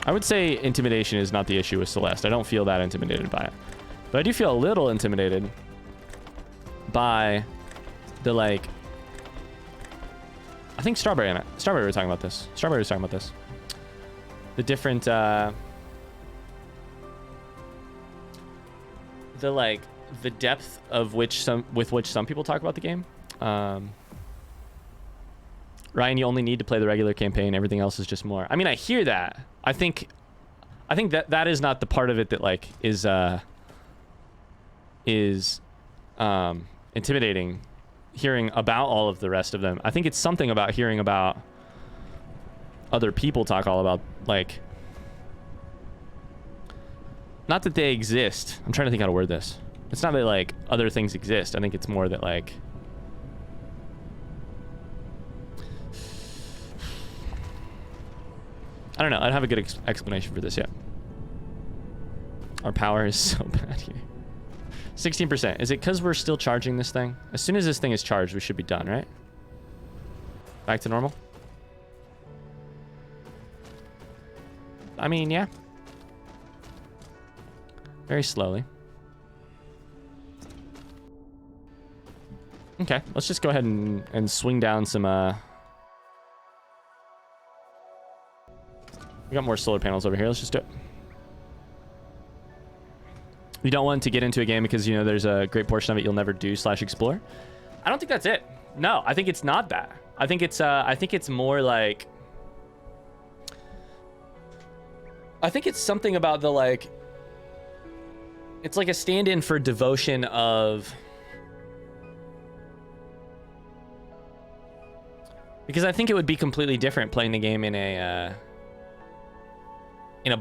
Speaker 1: I would say intimidation is not the issue with Celeste. I don't feel that intimidated by it. But I do feel a little intimidated by the, like, I think Strawberry were talking about this. Strawberry was talking about this. The different, the depth of with which some people talk about the game. Ryan, you only need to play the regular campaign. Everything else is just more. I mean, I hear that. I think that is not the part of it that like is intimidating. Hearing about all of the rest of them. I think it's something about hearing about other people talk all about, like, not that they exist. I'm trying to think how to word this. It's not that like other things exist. I think it's more that like I don't know. I don't have a good explanation for this yet. Our power is so bad here. 16%. Is it because we're still charging this thing? As soon as this thing is charged, we should be done, right? Back to normal? I mean, yeah. Very slowly. Okay, let's just go ahead and swing down some, we got more solar panels over here. Let's just do it. You don't want to get into a game because, you know, there's a great portion of it you'll never do / explore. I don't think that's it. No, I think it's not that. I think it's more like, I think it's something about the, like, it's like a stand-in for devotion of, because I think it would be completely different playing the game in a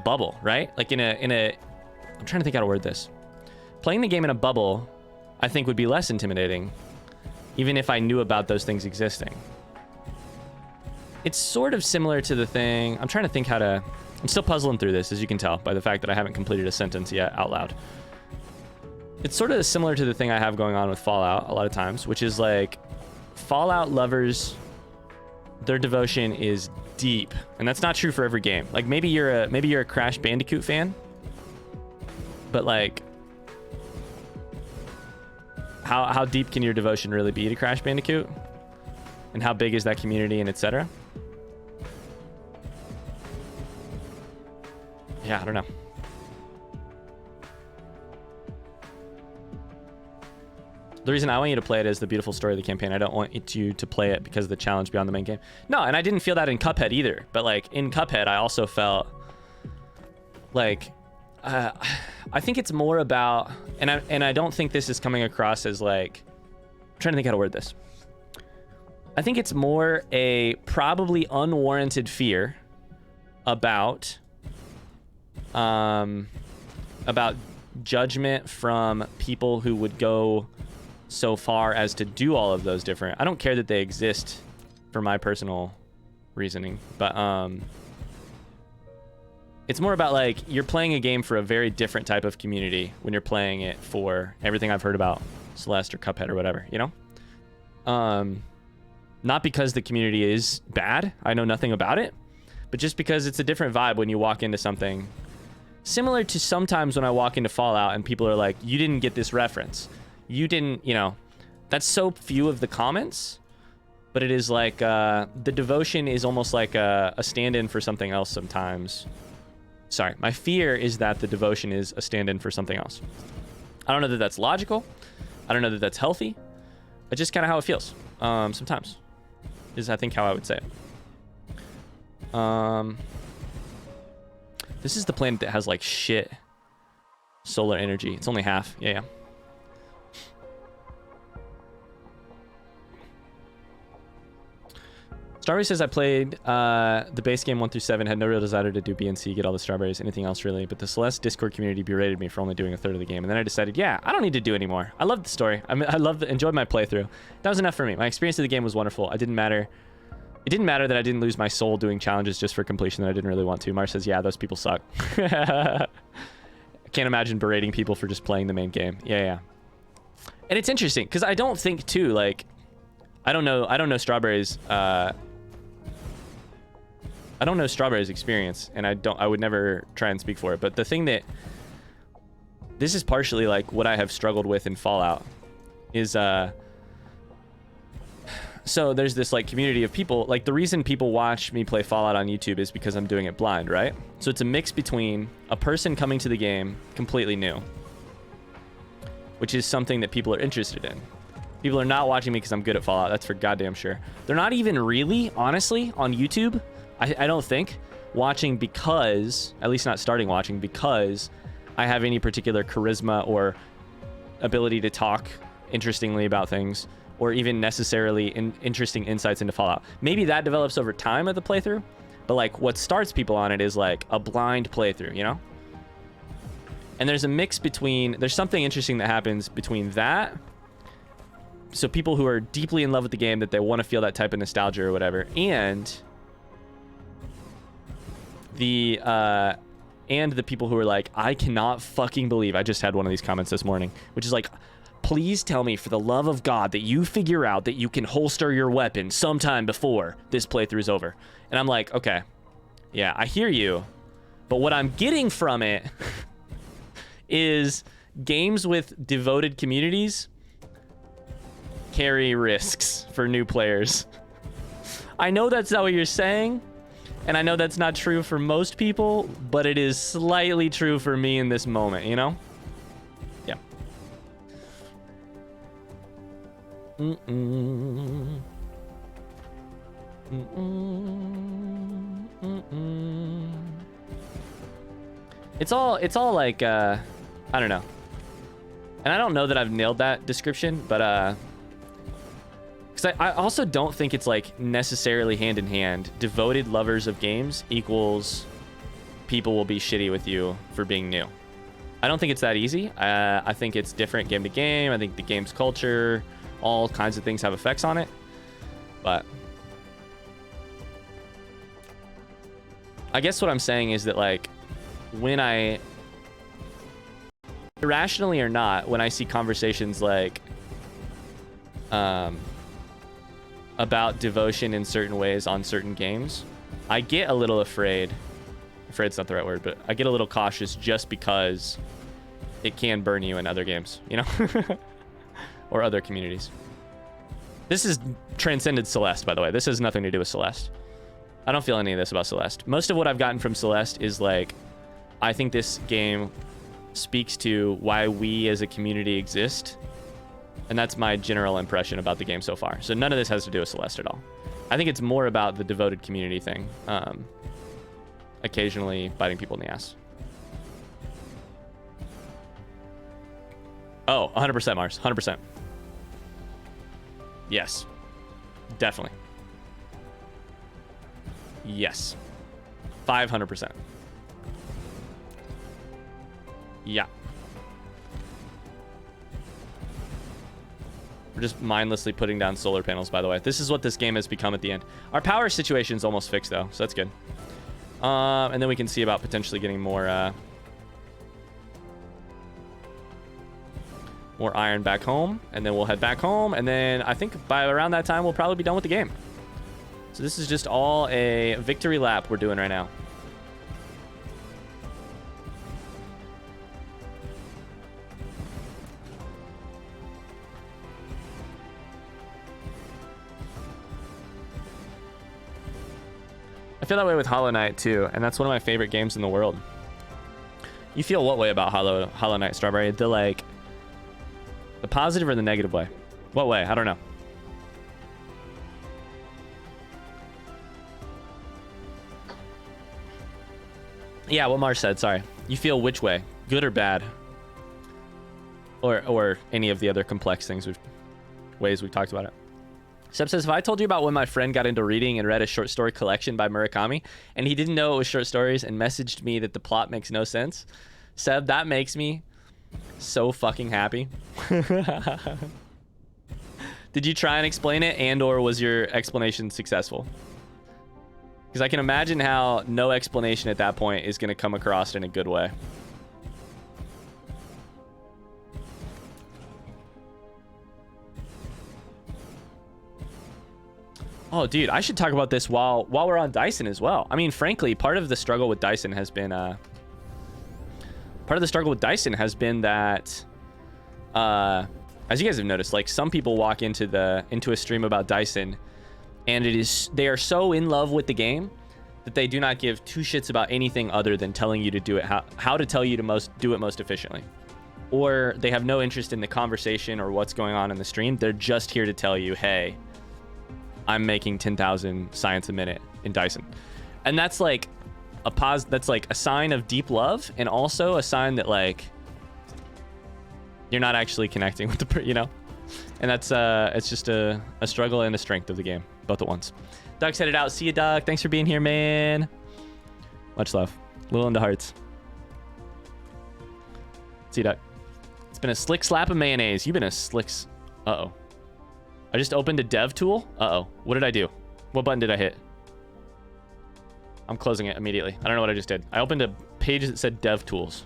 Speaker 1: bubble, right? Like in a I'm trying to think how to word this. Playing the game in a bubble, I think, would be less intimidating, even if I knew about those things existing. It's sort of similar to the thing. I'm trying to think how to. I'm still puzzling through this, as you can tell by the fact that I haven't completed a sentence yet out loud. It's sort of similar to the thing I have going on with Fallout a lot of times, which is like Fallout lovers, their devotion is deep, and that's not true for every game. Like maybe you're a Crash Bandicoot fan, but like how deep can your devotion really be to Crash Bandicoot, and how big is that community, and etc. Yeah, I don't know. The reason I want you to play it is the beautiful story of the campaign. I don't want you to play it because of the challenge beyond the main game. No, and I didn't feel that in Cuphead either. But like in Cuphead, I also felt like I think it's more about, and I don't think this is coming across as like, I'm trying to think how to word this. I think it's more a probably unwarranted fear about judgment from people who would go so far as to do all of those different. I don't care that they exist for my personal reasoning, but it's more about like you're playing a game for a very different type of community when you're playing it for everything I've heard about Celeste or Cuphead or whatever, you know? Not because the community is bad, I know nothing about it, but just because it's a different vibe when you walk into something. Similar to sometimes when I walk into Fallout and people are like, you didn't get this reference. You didn't, you know, that's so few of the comments, but it is like the devotion is almost like a stand-in for something else sometimes. Sorry, my fear is that the devotion is a stand-in for something else. I don't know that that's logical. I don't know that that's healthy. It's just kind of how it feels sometimes, is I think how I would say it. This is the planet that has like shit solar energy. It's only half. Yeah. Strawberry says I played the base game 1 through 7, had no real desire to do B and C, get all the strawberries, anything else really, but the Celeste Discord community berated me for only doing a third of the game, and then I decided, yeah, I don't need to do anymore. I love the story. I enjoyed my playthrough. That was enough for me. My experience of the game was wonderful. It didn't matter that I didn't lose my soul doing challenges just for completion that I didn't really want to. Mars says, yeah, those people suck. I can't imagine berating people for just playing the main game. Yeah. And it's interesting, because I don't think, too, like, I don't know Strawberry's, I don't know Strawberry's experience, and I would never try and speak for it, but the thing that, this is partially, like, what I have struggled with in Fallout, is, so there's this like community of people, like the reason people watch me play Fallout on YouTube is because I'm doing it blind, right? So it's a mix between a person coming to the game completely new, which is something that people are interested in. People are not watching me because I'm good at Fallout, that's for goddamn sure. They're not even really, honestly, on YouTube, I don't think, watching because, at least not starting watching, because I have any particular charisma or ability to talk interestingly about things, or even necessarily interesting insights into Fallout. Maybe that develops over time of the playthrough, but like what starts people on it is like a blind playthrough, you know? And there's a mix between, there's something interesting that happens between that, so people who are deeply in love with the game, that they want to feel that type of nostalgia or whatever, and the people who are like, I cannot fucking believe, I just had one of these comments this morning, which is like, please tell me, for the love of God, that you figure out that you can holster your weapon sometime before this playthrough is over. And I'm like, okay, yeah, I hear you. But what I'm getting from it is games with devoted communities carry risks for new players. I know that's not what you're saying, and I know that's not true for most people, but it is slightly true for me in this moment, you know? It's all like I don't know, and I don't know that I've nailed that description, but because I also don't think it's like necessarily hand in hand. Devoted lovers of games equals people will be shitty with you for being new. I don't think it's that easy. I think it's different game to game. I think the game's culture, all kinds of things have effects on it, but I guess what I'm saying is that like when I, irrationally or not, when I see conversations like about devotion in certain ways on certain games, I get a little afraid. Afraid's not the right word, but I get a little cautious just because it can burn you in other games, you know? Or other communities. This is transcended Celeste, by the way. This has nothing to do with Celeste. I don't feel any of this about Celeste. Most of what I've gotten from Celeste is like, I think this game speaks to why we as a community exist And that's my general impression about the game so far. So none of this has to do with Celeste at all. I think it's more about the devoted community thing. Occasionally biting people in the ass. Oh, 100% Mars. 100%. Yes. Definitely. Yes. 500%. Yeah. We're just mindlessly putting down solar panels, by the way. This is what this game has become at the end. Our power situation is almost fixed, though, so that's good. And then we can see about potentially getting more more iron back home, and then we'll head back home, and then I think by around that time, we'll probably be done with the game. So this is just all a victory lap we're doing right now. I feel that way with Hollow Knight too, and that's one of my favorite games in the world. You feel what way about Hollow Knight, Strawberry? The positive or the negative way? What way? I don't know. Yeah, what Mars said, sorry. You feel which way? Good or bad? Or any of the other complex things ways we've talked about it. Seb says, if I told you about when my friend got into reading and read a short story collection by Murakami, and he didn't know it was short stories and messaged me that the plot makes no sense, Seb, that makes me so fucking happy. Did you try and explain it, and or was your explanation successful? Because I can imagine how no explanation at that point is going to come across in a good way. Oh, dude, I should talk about this while we're on Dyson as well. I mean, frankly, part of the struggle with Dyson has been that as you guys have noticed, like, some people walk into a stream about Dyson, and they are so in love with the game that they do not give two shits about anything other than telling you to do it, how to tell you to do it most efficiently. Or they have no interest in the conversation or what's going on in the stream. They're just here to tell you, hey, I'm making 10,000 science a minute in Dyson. And that's like that's like a sign of deep love, and also a sign that, like, you're not actually connecting with the, you know? And that's it's just a struggle and a strength of the game, both at once. Duck's headed out. See you, Duck. Thanks for being here, man. Much love. Little into hearts. See you, Duck. It's been a slick slap of mayonnaise. You've been a slicks. Uh-oh. I just opened a dev tool. Uh-oh. What did I do? What button did I hit? I'm closing it immediately. I don't know what I just did. I opened a page that said dev tools.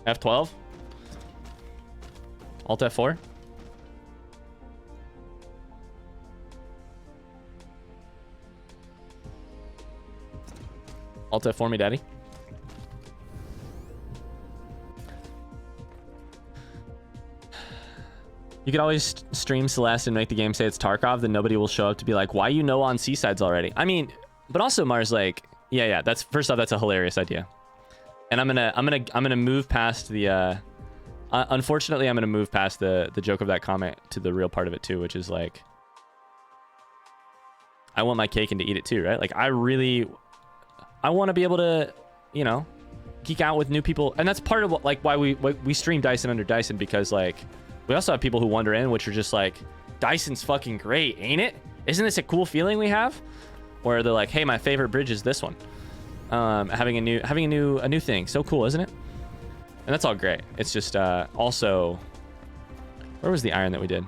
Speaker 1: F12? Alt F4? Alt F4 me, daddy. You could always stream Celeste and make the game say it's Tarkov, then nobody will show up to be like, why you know on Seasides already? I mean, but also Mars, like, yeah, that's, first off, that's a hilarious idea. And I'm gonna move past the unfortunately I'm gonna move past the joke of that comment to the real part of it too, which is like, I want my cake and to eat it too, right? Like, I want to be able to, you know, geek out with new people. And that's part of what, like, why we stream Dyson under Dyson, because, like, we also have people who wander in, which are just like, Dyson's fucking great, ain't it? Isn't this a cool feeling we have? Or they're like, hey, my favorite bridge is this one. Having a new thing. So cool, isn't it? And that's all great. It's just also, where was the iron that we did?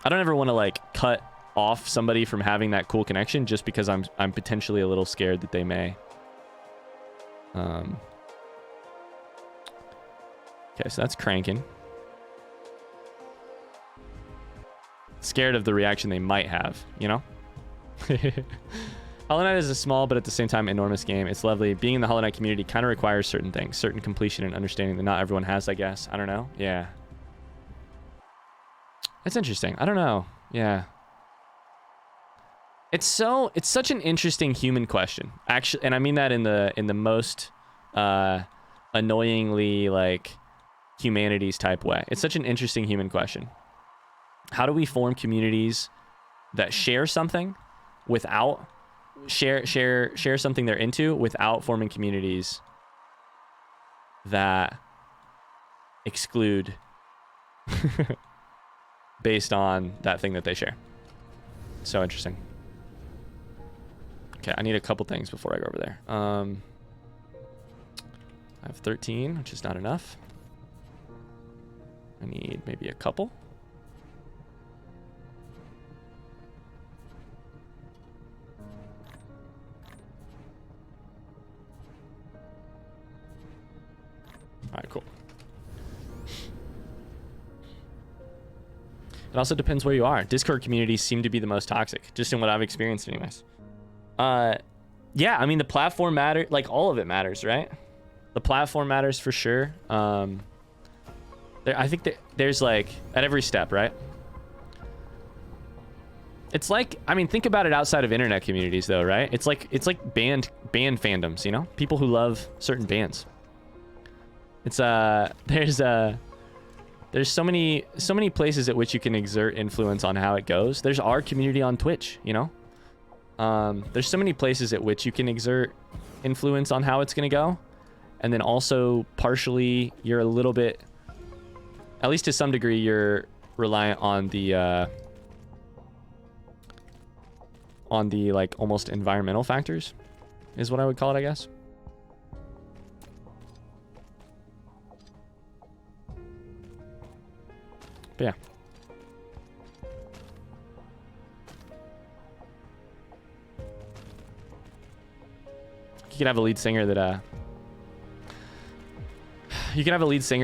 Speaker 1: I don't ever want to, like, cut off somebody from having that cool connection just because I'm potentially a little scared that they may. Okay, so that's cranking. Scared of the reaction they might have, you know? Hollow Knight is a small but at the same time enormous game. It's lovely. Being in the Hollow Knight community kind of requires certain things, certain completion and understanding that not everyone has, I guess. I don't know. Yeah. It's interesting. I don't know. Yeah. It's such an interesting human question, actually, and I mean that in the most annoyingly like humanities type way. It's such an interesting human question. How do we form communities that share something without share something they're into without forming communities that exclude based on that thing that they share? So interesting. Okay, I need a couple things before I go over there. I have 13, which is not enough. I need maybe a couple. All right, cool. It also depends where you are. Discord communities seem to be the most toxic, just in what I've experienced anyways. Yeah, I mean, the platform matter, like all of it matters, right? The platform matters for sure. I think that there's like at every step, right? It's like, I mean, think about it outside of internet communities though, right? It's like band fandoms, you know? People who love certain bands. It's there's so many places at which you can exert influence on how it goes. There's our community on Twitch, you know? There's so many places at which you can exert influence on how it's going to go. And then also partially you're a little bit, at least to some degree, you're reliant on the like almost environmental factors is what I would call it, I guess. But yeah. You could have a lead singer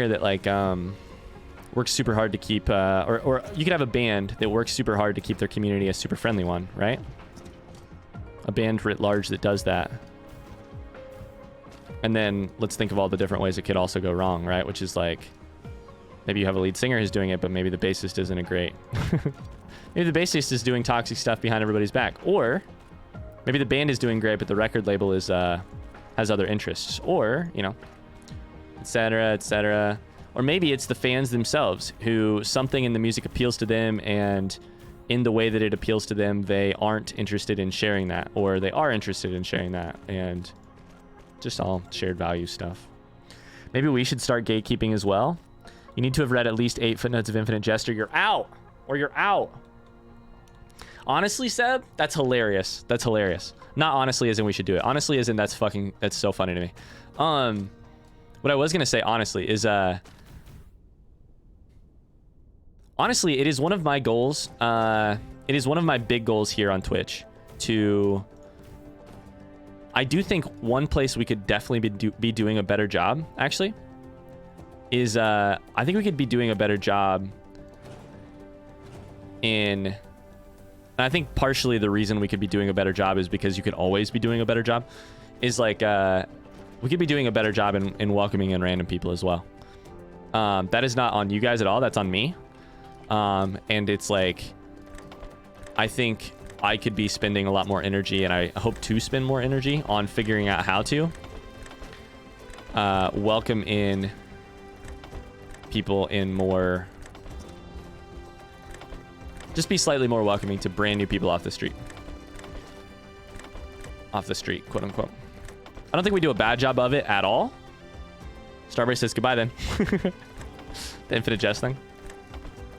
Speaker 1: that like works super hard to keep or you could have a band that works super hard to keep their community a super friendly one, right? A band writ large that does that. And then let's think of all the different ways it could also go wrong, right? Which is like, maybe you have a lead singer who's doing it, but maybe the bassist isn't a great. Maybe the bassist is doing toxic stuff behind everybody's back. Or maybe the band is doing great, but the record label is has other interests. Or, you know, etc., etc. Or maybe it's the fans themselves who something in the music appeals to them, and in the way that it appeals to them, they aren't interested in sharing that, or they are interested in sharing that, and just all shared value stuff. Maybe we should start gatekeeping as well. You need to have read at least 8 Footnotes of Infinite Jest, or you're out. Or you're out. Honestly, Seb, that's hilarious. That's hilarious. Not honestly as in we should do it. Honestly as in that's so funny to me. What I was going to say, honestly, is... honestly, it is one of my goals. It is one of my big goals here on Twitch to... I do think one place we could definitely be doing a better job, actually, is I think we could be doing a better job in... And I think partially the reason we could be doing a better job is because you could always be doing a better job. Is like, we could be doing a better job in welcoming in random people as well. That is not on you guys at all. That's on me. And it's like, I think I could be spending a lot more energy, and I hope to spend more energy on figuring out how to welcome in people in more... Just be slightly more welcoming to brand new people off the street. Off the street, quote unquote. I don't think we do a bad job of it at all. Starbreeze says goodbye then. The Infinite Jest thing.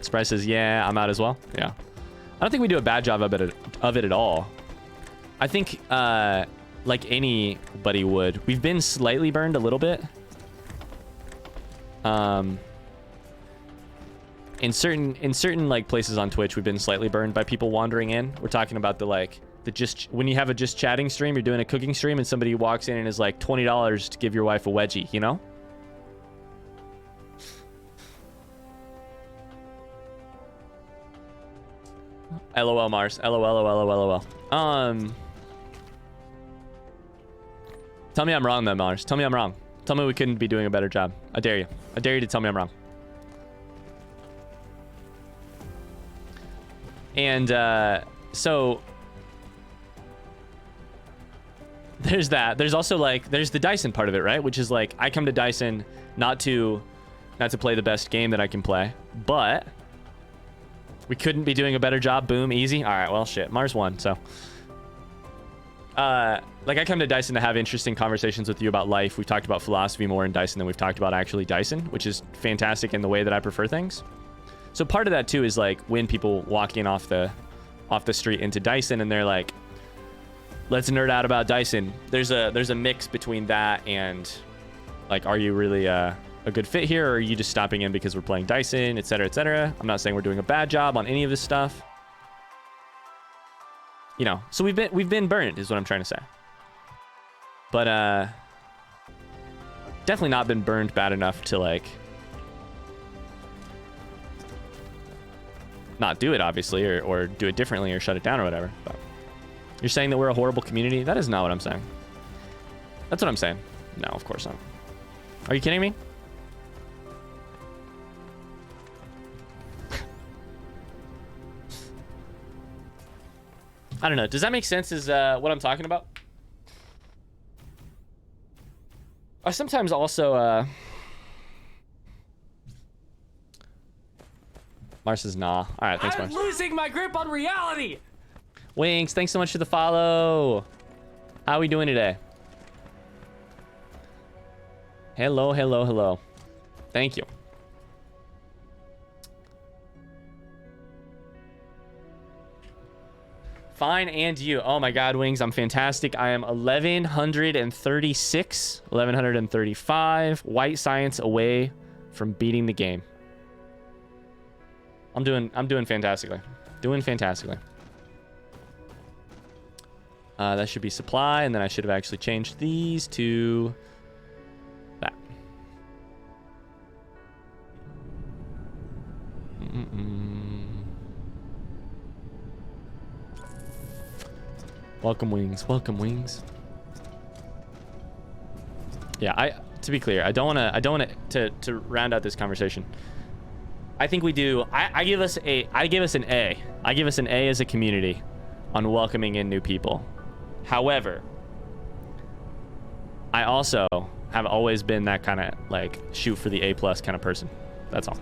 Speaker 1: Sprite says, yeah, I'm out as well. Yeah. I don't think we do a bad job of it at all. I think, like anybody would, we've been slightly burned a little bit. In certain like places on Twitch, we've been slightly burned by people wandering in. We're talking about when you have a just chatting stream, you're doing a cooking stream, and somebody walks in and is like $20 to give your wife a wedgie, you know? LOL Mars. LOL. Tell me I'm wrong though, Mars. Tell me I'm wrong. Tell me we couldn't be doing a better job. I dare you. I dare you to tell me I'm wrong. And so there's that. There's also like there's the Dyson part of it, right? Which is like I come to Dyson not to play the best game that I can play, but we couldn't be doing a better job. Boom, easy. All right, well, shit. Mars won, so. Like, I come to Dyson to have interesting conversations with you about life. We've talked about philosophy more in Dyson than we've talked about actually Dyson, which is fantastic in the way that I prefer things. So part of that, too, is, like, when people walk in off the street into Dyson and they're like, let's nerd out about Dyson. There's a mix between that and, like, are you really a good fit here, or are you just stopping in because we're playing Dyson, et cetera, et cetera? I'm not saying we're doing a bad job on any of this stuff. You know, so we've been burned is what I'm trying to say. But definitely not been burned bad enough to like not do it, obviously, or do it differently or shut it down or whatever. But you're saying that we're a horrible community? That is not what I'm saying. That's what I'm saying. No, of course not. Are you kidding me? I don't know. Does that make sense as what I'm talking about? I sometimes also... Mars says nah. All right, thanks, Mars.
Speaker 2: I'm losing my grip on reality!
Speaker 1: Winks, thanks so much for the follow. How are we doing today? Hello, hello, hello. Thank you. Fine, and you. Oh my god, Wings, I'm fantastic. I am 1136, 1135 white science away from beating the game. I'm doing fantastically. Doing fantastically. That should be supply, and then I should have actually changed these to that. Welcome, Wings. Welcome, Wings. Yeah, to be clear, I don't want to round out this conversation. I think we do. I give us an A. I give us an A as a community on welcoming in new people. However, I also have always been that kind of like shoot for the A+ kind of person. That's all.